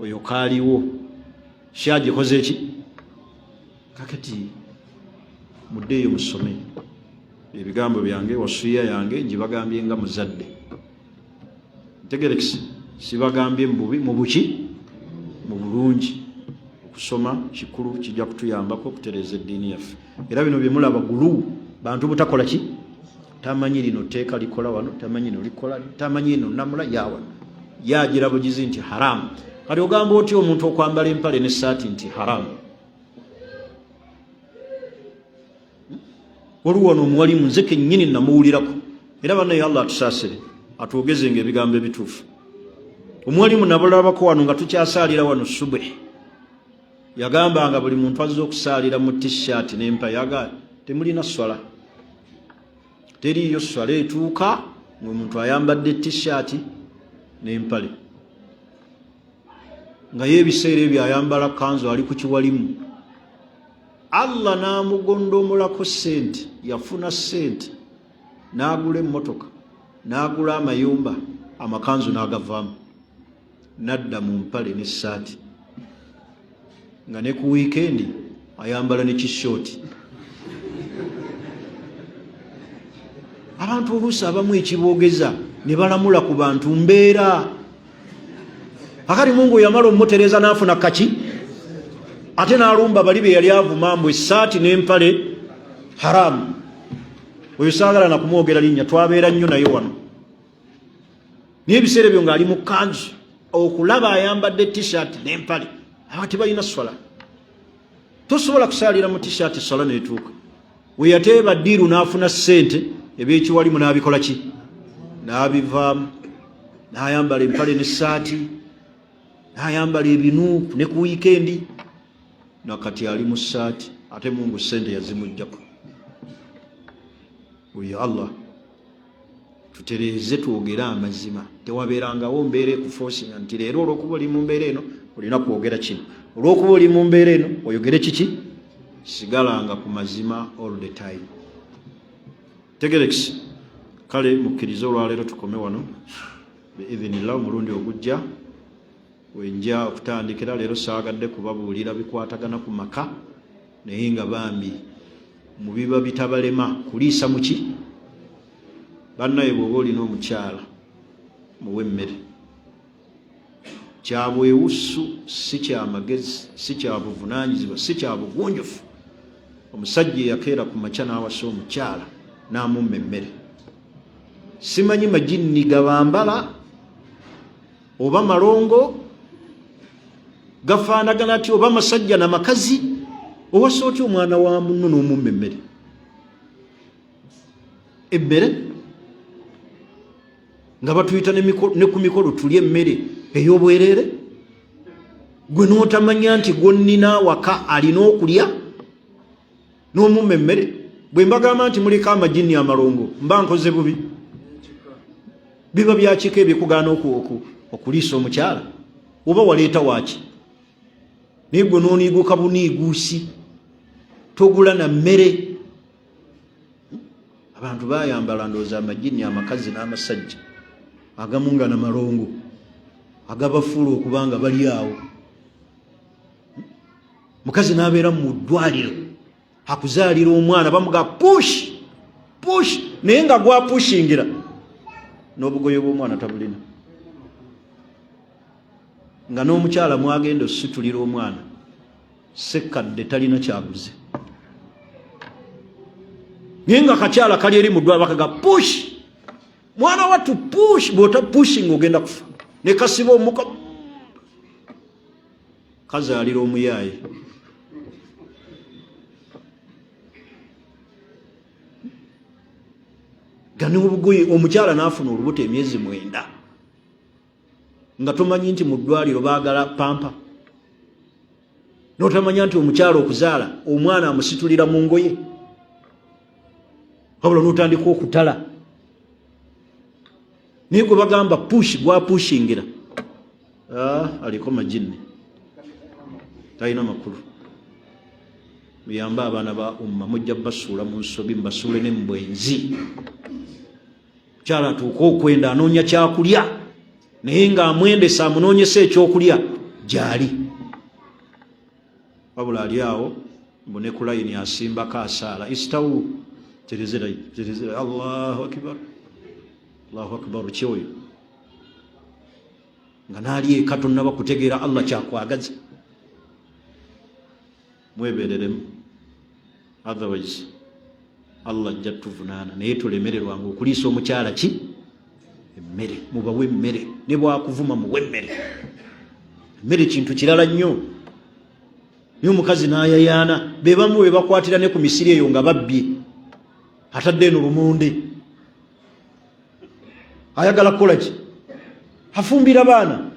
Oyo kaaliwo kyagikoze eki? Kakati muddeeyo musome. Ebigambo byange wasuya yange ngibagambye nga muzadde. Ntegerekisi sibagambye mububi mu buki mu bulungi. Okusoma kikulu kijja kutuyambako okutereeza eddiini yaffe. Era bino bye mulaba gulu bantu butakola ki? Tamanyi lino teeka likola wano, tamanyi no likola, tamanyi no namula yawa. Yagira bugizi nti haramu. Kati ogamba otya omuntu okwambala empale n'essaati nti haramu? Waliwo wano omuwalimu nze kennyini namuwulirako. Era bannaye Allah atusaasire atwogezenga ebigambo ebituufu. Omuwalimu nabulabako wano nga tukyasaalira wano subuhi. Yagambanga buli muntu azze okusaalira mu t-shirt n'empale yaga temulina swala. Teriyo swala etuuka ng'omuntu ayambadde t-shirt n'empale. Nga yeebiseera ebyo ayambala kanzu ali ku kiwalimu. Allah n'amugondoomolako ssente, yafuna ssente n'agula emmotoka n'agula amayumba, amakanzu n'agavaamu, n'adda mu mpale n'essaati. Nga ne ku wiikendi ayambala ne kishooti. Abantu oluusi abamu ekiboogeza ne balamula ku bantu mbeera. akati Mungu yamala omutereza n'afuna kaki ate n'alumba bali be yali avuma mbu essaati n'empale haramu. Oyo saagala na kumwogera linnya, twabeera nnyo naye wano naye ebiseera ebyo ng'ali mu kanzu, okulaba ayambadde t-shirt n'empale aba tebalina swala. Tosobola kusaalira mu t-shirt swala n'etuuka. We yateeba ddiiru n'afuna ssente ebyekiwalimu n'abikola ki? N'abivaamu, n'ayambala empale n'essaati, n'ayambala ebinuupu ne ku wiikendi, nakati ali mu ssaati ate Mungu ssente yazimuggyako. Oyo Allah tutereeze twogere amazima, tewabeerangawo mbeera ekufoosinga nti leero olw'okuba oli mu mbeera eno olina kwogera kino, olw'okuba oli mu mbeera eno oyogere kiki. Sigalanga ku mazima all the time. Tegerekisi kale mukkirize olwaleero tukome wano biidhinillah. Omulundi ogujja wenja okutandikira, leero saagadde kubabuulira bikwatagana ku maka naye nga bambi mu biba bitabalema kuliisa muki. Bannaye bw'oba olina omukyala muwe emmere. Kya bwewusu, si kya magezi, si kya buvunaanyizibwa, si kya bugunjufu. Omusajja eyakeera ku makya n'awasa omukyala n'amumma emmere. Simanyi majinni gabambala oba malongo gafaanagana ati oba masajja n'amakazi, owasa otya omwana wa munno n'omumma emmere. Emmere nga batuyita ne ku mikolo tulye emmere ey'obwereere, gwe n'otamanya nti gwonnina waka alina okulya n'omumma emmere. Bwe mbagamba nti muliko amajinni amalongo mba nkoze bubi. Biba byakiko ebikugaana okuliisa omukyala oba waleeta waaki? Naye gwe n'oniiguka buniiguusi, togula na mmere. Abantu bayambala ndowooza amajinni amakazi n'amasajja, agamu nga namalongo agabafuula okuba nga bali awo. Mukazi n'abeera mu ddwaliro akuzaalira omwana, bamuga push naye nga gwapushingira n'obugoye bw'omwana tabulina, nga n'omukyala mwagenda ositulira omwana sekkadde talina kyaguze, naye nga kakyala kali eri mu ddwaliro bakaga push mwana wattu push. Bw'ota pushinga ogenda kufa. Ne kasiba omuka kazaalira omuyaaye. Gani obugoye omukyala n'afuna olubuto emyezi 9 nga tomanyi nti mu ddwaliro baagala pampa, n'otamanya nti omukyala okuzaala omwana amusitulira mu ngoye, wabula n'otandika okutala. Naye gwe bagamba push, gwapushingira aliko majinni, talina makulu. Muyambe abaana ba umma, mujja basuula mu nsobi, mbasuule ne mu bwenzi. Mukyala atuuka okwenda anoonya kyakulya, naye ng'amwendesa amunoonyesa ekyokulya gy'ali, wabula ali awo mbu ne ku layini asimbako asaala istawu terezerayo. Allahu akbar, Allahu akbar. Kyoyo nga naali eka tonnaba kutegeera Allah kyakwagaza. Mwebereremu, otherwise Allah ajja tuvunaana. Naye tulemererwanga okuliisa omukyala ki? Emmere. Mubawe emmere, ne bwakuvuma muwe emmere. Emmere kintu kirala nnyo. Naye omukazi n'ayayaana, be bamu be bakwatira ne ku misiri eyo nga babbye, atadde eno lumonde, ayagala kukola ki? Afumbira baana.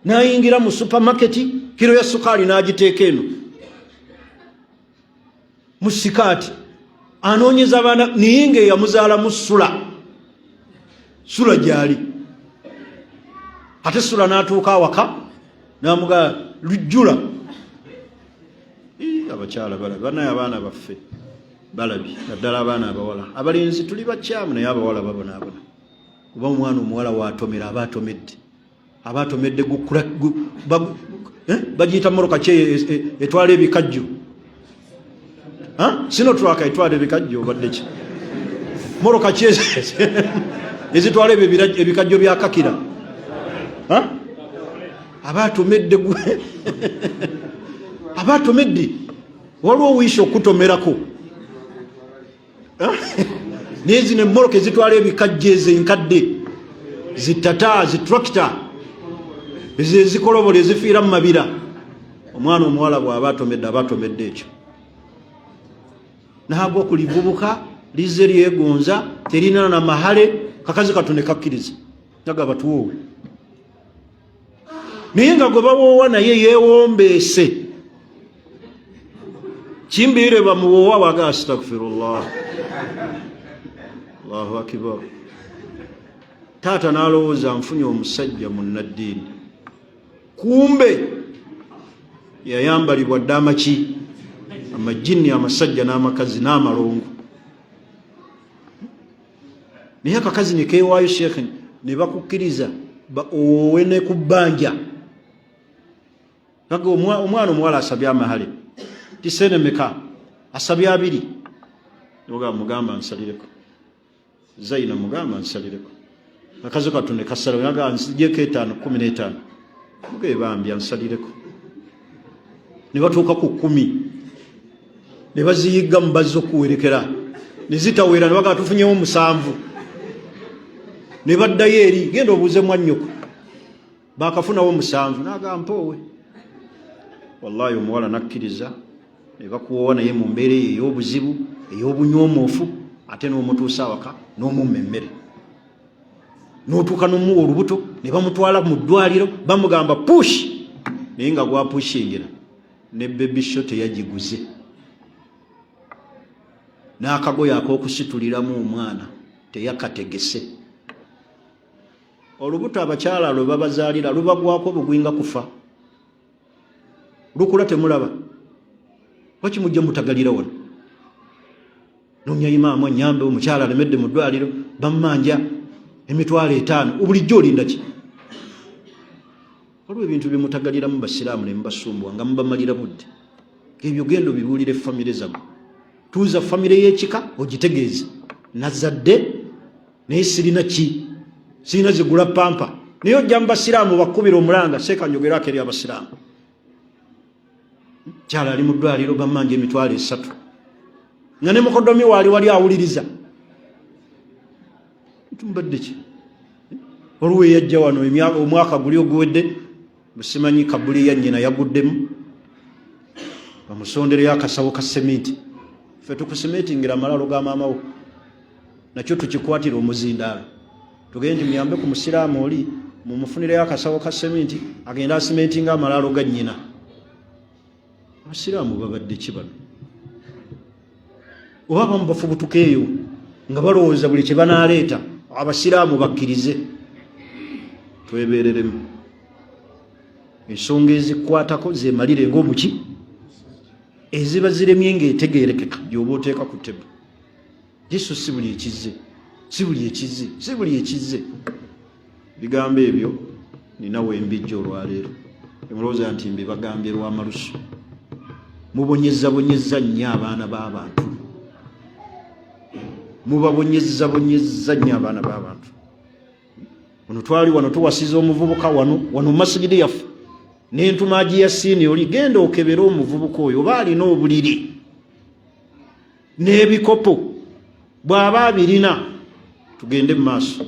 N'ayingira mu supermarket, kiro ya sukaali n'agiteeka eno mu sikaati, anoonyeza abaana, naye ng'eyamuzaalamu sula gy'ali. Ate sula n'atuuka awaka n'amugaa lujjula. Abakyala balabi, bannaye abaana baffe balabi, naddala abaana abawala. Abalenzi tuli bakyamu naye abawala babonaabona. Kuba omwana omuwala waatomera aba atomedde, aba atomedde bagiyita moroka ki etwala ebikajjo? Sino twaka etwala ebikajjo obadde ki? Moroka ki ezitwala ebikajjo bya kakira? abatomedde waliwo wiisa okutomerako nezino emmoloka ezitwala ebikajja ezo enkadde zitata zitrakita ezikolobola ezifiira mu mabira omwana omuwala bw'aba atomedde ekyo nagwa ku livubuka lize lyegonza terina na mahale kakazi katone kakkiriza naga batuwoowe naye nga gwe bawoowa naye yeewombeese kimbiire bamuwoowa waga astagfirullah allahu akibar taata n'alowooza nfunye omusajja munnaddiini kumbe yayambalibwa dde amaki amajini amasajja n'amakazi n'amalongo naye akakazi nekewaayo sheekhe ne bakukkiriza owowe ne ku bbanja naga omwana omuwala asabye amahale tisene meka asabye 2 mugamba nsalireko Zaina mugamba nsalireko akazi katune kasala naga nsijeko 5 muge bambya nsalireko ne batuuka ku 10 ne baziyiga mu bazzo kuwerekera ne zitawera ne baga tufunyewo 7 ne baddayo eri genda obuuze mwannyoko bakafunawo 7 naga mpowe wallahi omuwala nakkiriza ne bakuwoowa naye mu mbeera ey'obuzibu ey'obunyoomoofu ate n'omutuusa awaka n'omumma emmere n'otuuka n'omuwa olubuto ne bamutwala mu ddwaliro bamugamba push naye nga gwapushingira ne bebisho teyagiguze n'akagoye ak'okusituliramu omwana teyakategese olubuto abakyala lwe babazaalira lubagwako bugwinga kufa lukula temulaba waki mujja mutagalira wano nonya imaamu anyambe omukyala alemedde mu ddwaliro bammanja emitwalo 5 bulijjo olinda ki waliwo ebintu byemutagaliramu basiraamu ne mubasumbwa nga mubamalira budde ebyo gendo bibuulire famire zammwe tuuza famire y'ekika ogitegeeze nazadde naye sirina ki sirina zigula pampa naye ojja mu basiraamu bakkubira omulanga seeka njogerako eri abasiraamu kyala ali mu ddwaliro bammanja emitwalo 3 nga ne mukodomi wali awuliriza tumbadde ki waliwo eyajja wano omwaka guli oguwedde busimanyi kabuli ya nnyina yaguddemu bamusondereyo akasawo ka seminti ffe tukusementingira amalalo ga maamawo nakyo tukikwatira omuzindaalo tugende muyambe ku musiraamu oli mumufunireyo akasawo ka seminti agenda asimentinga amalalo ga nnyina abasiraamu babadde ki bano oba abamu bafubutuka eyo nga balowooza buli kye banaaleeta abasiraamu bakkirize twebeereremu ensonga ezikwatako zemalire ng'omuki eziba ziremye ng'etegeerekeka gyoba oteeka ku ttebo yesu si buli ekizze bigambo ebyo ninawe embijja olwaleero emulowooza nti mbibagambye lw'amalusu mubonyezabonyeza nnyo abaana b'abantu mubabonyezabonyeza nnyo abaana b'abantu ono twali wano tuwasiza omuvubuka wano masigidi yaffe n'entumaagi ya siini oli genda okebera omuvubuka oyo oba alina obuliri n'ebikopo bw'aba abirina tugende mu maaso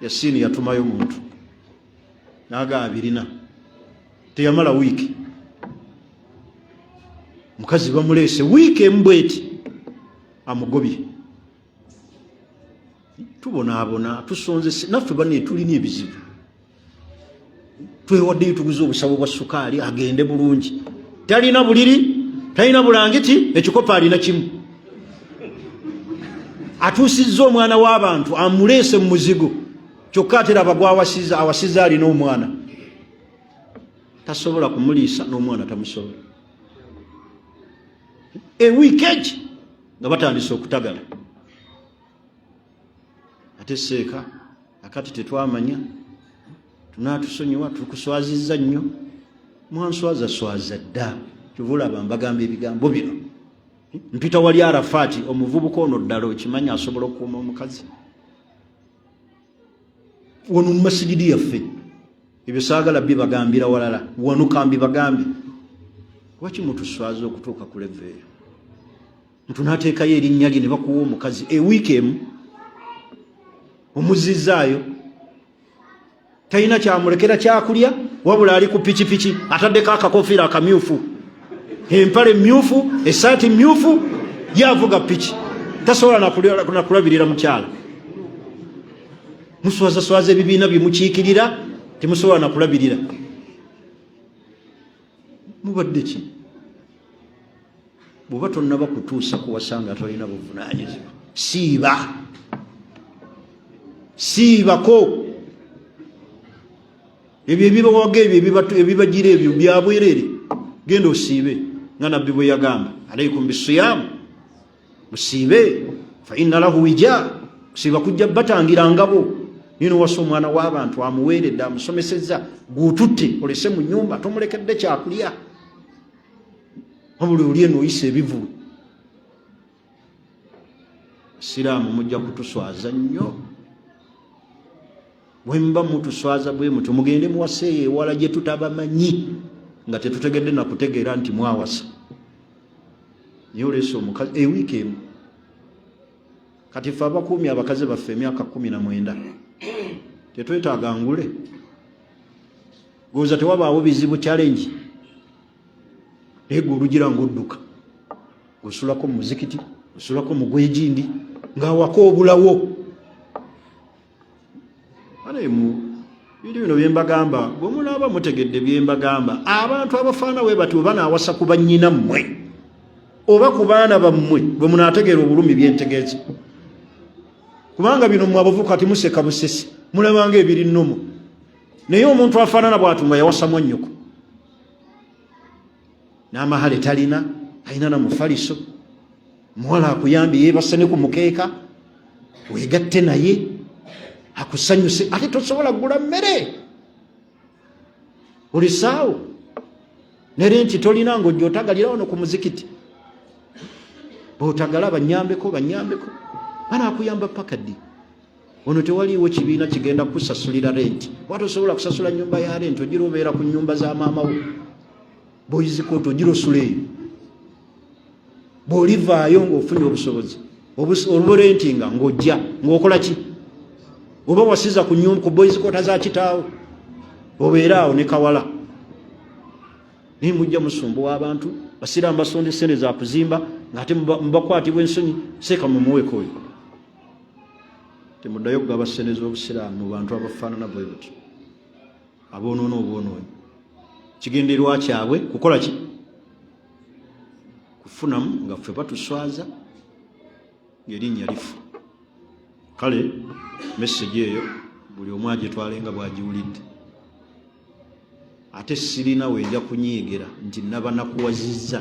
ya siini yatumayo muntu naaga abirina teyamala wiiki mukazi bamuleese wiiki embweti amugobye tubonaabona tusonze naffe bane tulina ebizibu twewaddeyo tuguze obusawo bwa sukaali agende bulungi talina buliri talina bulangiti ekikopo alina kimu atuusizza omwana w'abantu amuleese mu muzigo kyokka atera abagwa awasiza alina omwana tasobola kumuliisa n'omwana tamusobola ewiikeegi nga batandise okutagala ate seeka akati tetwamanya tunatusonyiwa tukuswazizza nnyo mwanswaza dda kyovulaba mbagamba ebigambo bino mpita wali Arafaati omuvubuka ono ddala okimanya asobola okukuuma omukazi wano mu masigidi yaffe ebyo saagala bibagambira walala wanuka mbibagambe lwaki mutuswaza okutuuka ku leva eyo muntu n'ateekayo erinnya lye ne bakuwa omukazi ewiiki emu omuzizaayo talina kyamulekera kyakulya wabula ali ku pikipiki ataddeko akakofiira akamyufu empale myufu esaati myufu yavuga piki tasobola nakulabirira mukyala muswazaswaza ebibiina byemukiikirira temusobola nakulabirira mubadde ki bw'oba tonnaba kutuusa kuwasanga tolina buvunaanyizibwa siibako ebyo ebibawaga ebyo ebibagira ebyo byabwerere genda osiibe nga nabbi bwe yagamba alaikum bisiyamu musiibe fa inna lahu wija kusiiba kujja batangira ngabo nino wasa omwana w'abantu amuweeredde amusomesezza gututte olese mu nyumba tomulekedde kyakulya wabuli oli eno oyisa ebivu siraamu mujja kutuswaza nnyo bwe muba mutuswaza bwe mutu mugende muwaseeyo ewala gye tutabamanyi nga tetutegedde nakutegeera nti mwawasa naye oleese omukazi ewiiki emu kati ffe abakuumi abakazi baffe emyaka 19 tetwetaaga ngule goza tewabaawo bizibu challenge naye gwe olugira ng'odduka osulako mu muzikiti osulako mu gwejindi ng'awaka obulawo biri bino byembagamba bwe munaaba mutegedde byembagamba abantu abafaana we bati oba naawasa ku bannyina mmwe oba ku baana bammwe bwe munaategeera obulumi byentegeeza kubanga bino mmwe abavubuka timuseka busesi mulabanga ebiri nnomo naye omuntu afaanana bw'atu nga yawasa mwannyoko n'amahale talina alina na mufaliso muwala akuyambye yeebase ne ku mukeeka weegatte naye akusanyuse ate tosobola kugula mmere olisaawo ne renti tolina ng'ojja otagalira wano ku muzikiti bw'otagala banyambeko banaakuyamba paka ddi ono tewaliiwo kibiina kigenda kusasulira renti wate osobola kusasula nyumba ya renti ogira obeera ku nyumba za maamawo bw'oyizikoota ogira osula eyo bw'olivaayo ng'ofunye obusobozi oluburentinga ng'ojja ng'okola ki oba wasiza ku boyizikoota za kitaawo obeera awo ne kawala naye mujja musumbuwa abantu basiraamu basonda esente za kuzimba ng'ate mubakwatibwa ensonyi seeka mumuweko oyo temuddayo kugaba ssente z'obusiraamu mu bantu abafaanana bwe buti aboonoona obwonoonyi kigenderwa kyabwe kukola ki kufunamu nga ffe batuswaza ng'erinnya lifu kale message eyo buli omu agyetwalenga bw'agiwulidde ate sirina wenja kunyiigira nti naba nakuwazizza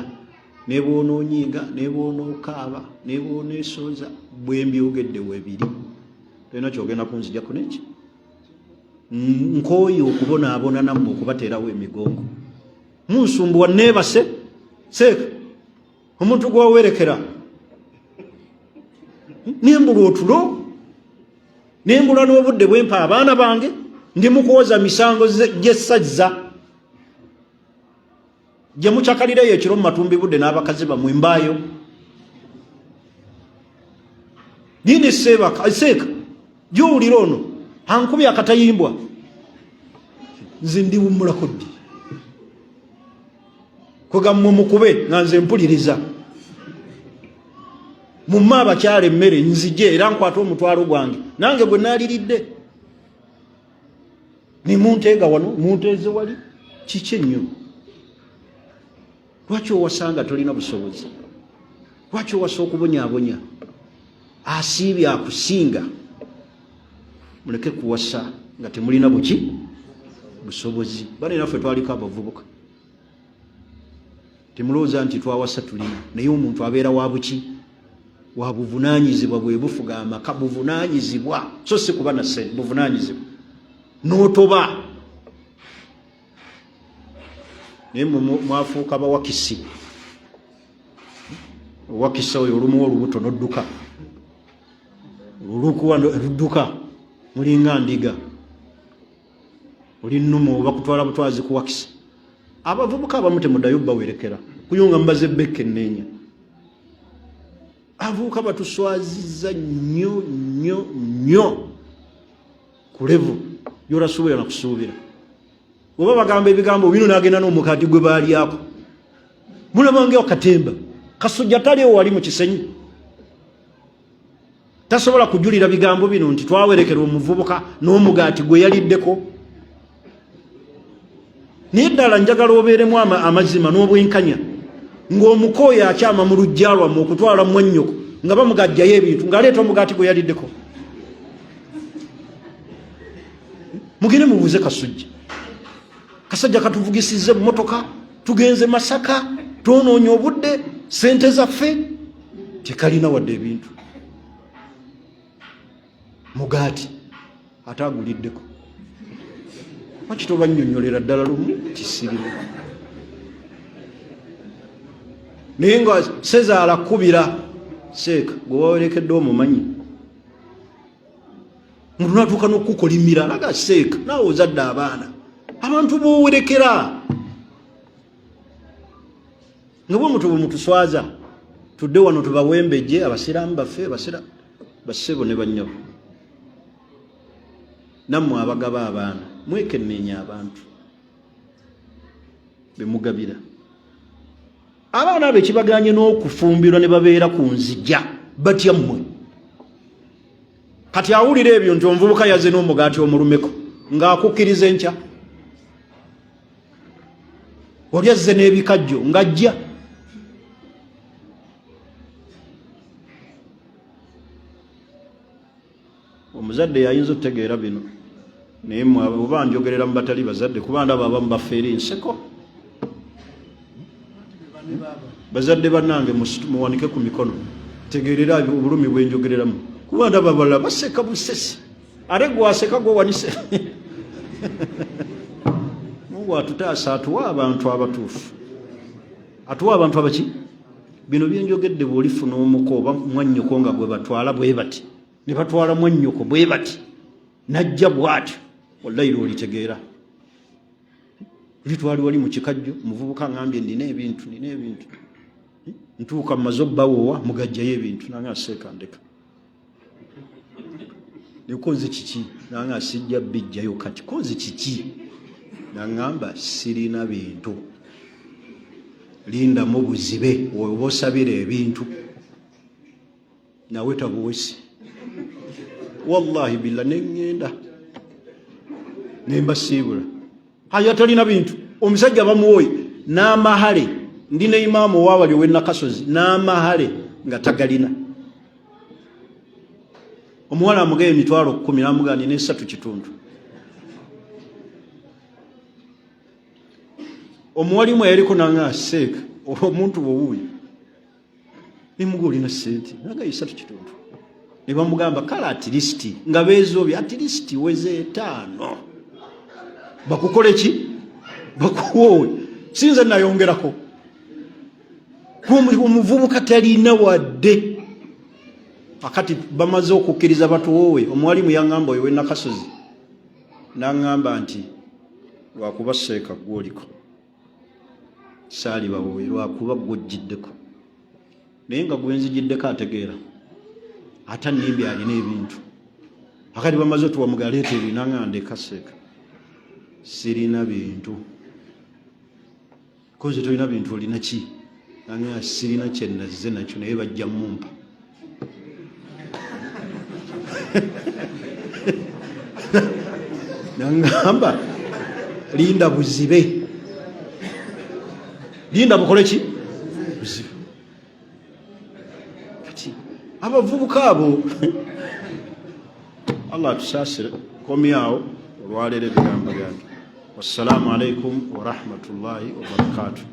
nebwoona onyiiga nebwoona okaaba nebwoona esooza bwe mbyogedde webiri tolina kyogenda kunzijako neki nkooyo okubonaabona nammwe okubateerawo emigongo munsumbuwa neebase seeka omuntu gwawerekera nembula otulo nembula n'obudde bwempa abaana bange ndi mukuwoza misango gy'essajja gye mukyakalireyo ekiro mu matumbi budde n'abakazi bamwe mbaayo nini seeka gyowulira ono ankubye akatayimbwa nze ndiwummulako ddi kwegammwe mukube nga nze mpuliriza mumma abakyala emmere nzije era nkwata omutwalo gwange nange gwe naaliridde nimunteega wano munteeze wali kiki ennyo lwaki owasanga tolina busobozi lwaki owasa okubonyaabonya asiibye akusinga muleke kuwasa nga temulina buki busobozi bane naffe twaliko abavubuka temulowooza nti twawasa tulina naye omuntu abeera wa buki wa buvunaanyizibwa bwe bufuga amaka buvunaanyizibwa so si kuba na ssente buvunaanyizibwa n'otoba naye mwafuuka bawakisi owakisa oyo olumu olubuto n'odduka olulukuwa ludduka mulinga ndiga oli nnumu bakutwala butwazi kuwakisa. Abavubuka abamu temuddayo bawerekera kuyunga mbaze beke enneenya. Avubuka batuswaziza nnyo ku levu gy'orasuubira na kusuubira. Oba bagamba ebigambo bino n'agenda n'omukaati gwe baalyako. Mulabange akatemba Kasujja taliwo wali mu kisenyi. Tasobola kujulira bigambo bino nti twawerekera omuvubuka n'omugaati gwe yaliddeko. Naye ddala njagala obeeremu amazima n'obwenkanya ng'omukooye akyama mu luggya lwammwe okutwala mwannyoko nga bamugajjayo ebintu ng'aleeta omugaati gwe yaliddeko. Mugende mubuuze Kasujja. Kasajja katuvugisizza emmotoka tugenze Masaka twonoonye obudde sente zaffe tekalina wadde ebintu. Mugaati ataguliddeko. Lwaki tobannyonnyolera ddala lumu kisirimu? Naye nga Sezaala kubira Seeka gwe wawerekedde omumanyi. Muntu natuuka n'okukolimira alaga Seeka naawe ozadde abaana abantu b'owerekera nga bwe mutubu mutuswaza tudde wano tubawembejje abasiraamu baffe bassebo ne bannyabo. Nammwe abagaba abaana mwekenneenya abantu bemugabira. Abaana abo ekibaganye n'okufumbirwa ne babeera ku nzija batya mmwe. Kati awulira ebyo nti omuvubuka yazze n'omugaati omulumeko ng'akukkiriza enkya. Oli azze n'ebikajjo ng'ajja. Omuzadde yayinza okutegeera bino naye oba njogerera mu batali bazadde kuba ndaba abamu bafeera enseko. Bazadde bannange muwanike ku mikono tegeerera obulumi bwe njogereramu kuba ndaba abalala baseka busesi ate gwaseka gwowanise. Mungu atutaasa atuwa abantu abatuufu. Atuwa abantu abaki? Bino byenjogedde bw'olifuna omuko oba mwannyoko nga gwe batwala bwe bati ne batwala mwannyoko bwe bati najja bw'atyo wallahi lw'olitegeera. Litwali wali mu kikajjo muvubuka ngambye nina ebintu ntuuka mmaze obbawoowa mugajjayo ebintu nange aseeka ndeka nekonze kiki nange asijja bijjayo kati konze kiki nangamba sirina bintu lindamu buzibe oba osabira ebintu nawe tabuwesi wallahi billah neŋŋenda nemba siibula haya talina bintu. Omusajja bamuwoye n'amahale ndi ne imaamu owawali ow'Ennakasozi n'amahale nga tagalina. Omuwala amugaye emitwalo 10 n'amugaa nina 3.5. Omuwalimu eyaliko nange Seeka omuntu bw'owuuyo nemuga olina ssente nagayo 3.5 ne bamugamba kale at least nga beezoobye at least weze 5 bakukole ki bakuwoowe sinze nayongerako. Omuvubuka talina wadde akati bamaze okukkiriza batuwoowe. Omuwalimu yaŋŋamba oyo w'Ennakasozi n'aŋŋamba nti lwakuba Seeka gwoliko saali bawoowe lwakuba gwojjiddeko naye nga gwenzijiddeko ategeera ate nnimbi alina ebintu akati bamaze otuwamugaleeta ebinaŋŋa ndeka Seeka sirina bintu. Koze tolina bintu olina ki? Nange sirina kye nazze nakyo naye bajja mumpa. Nangamba linda buzibe. Linda bukole ki? Buzibe. Kati abavubuka abo Allah atusaasire komyawo olwaleero ebigambo byange. Wassalamu alaikum wa rahmatullahi wa barakatuh.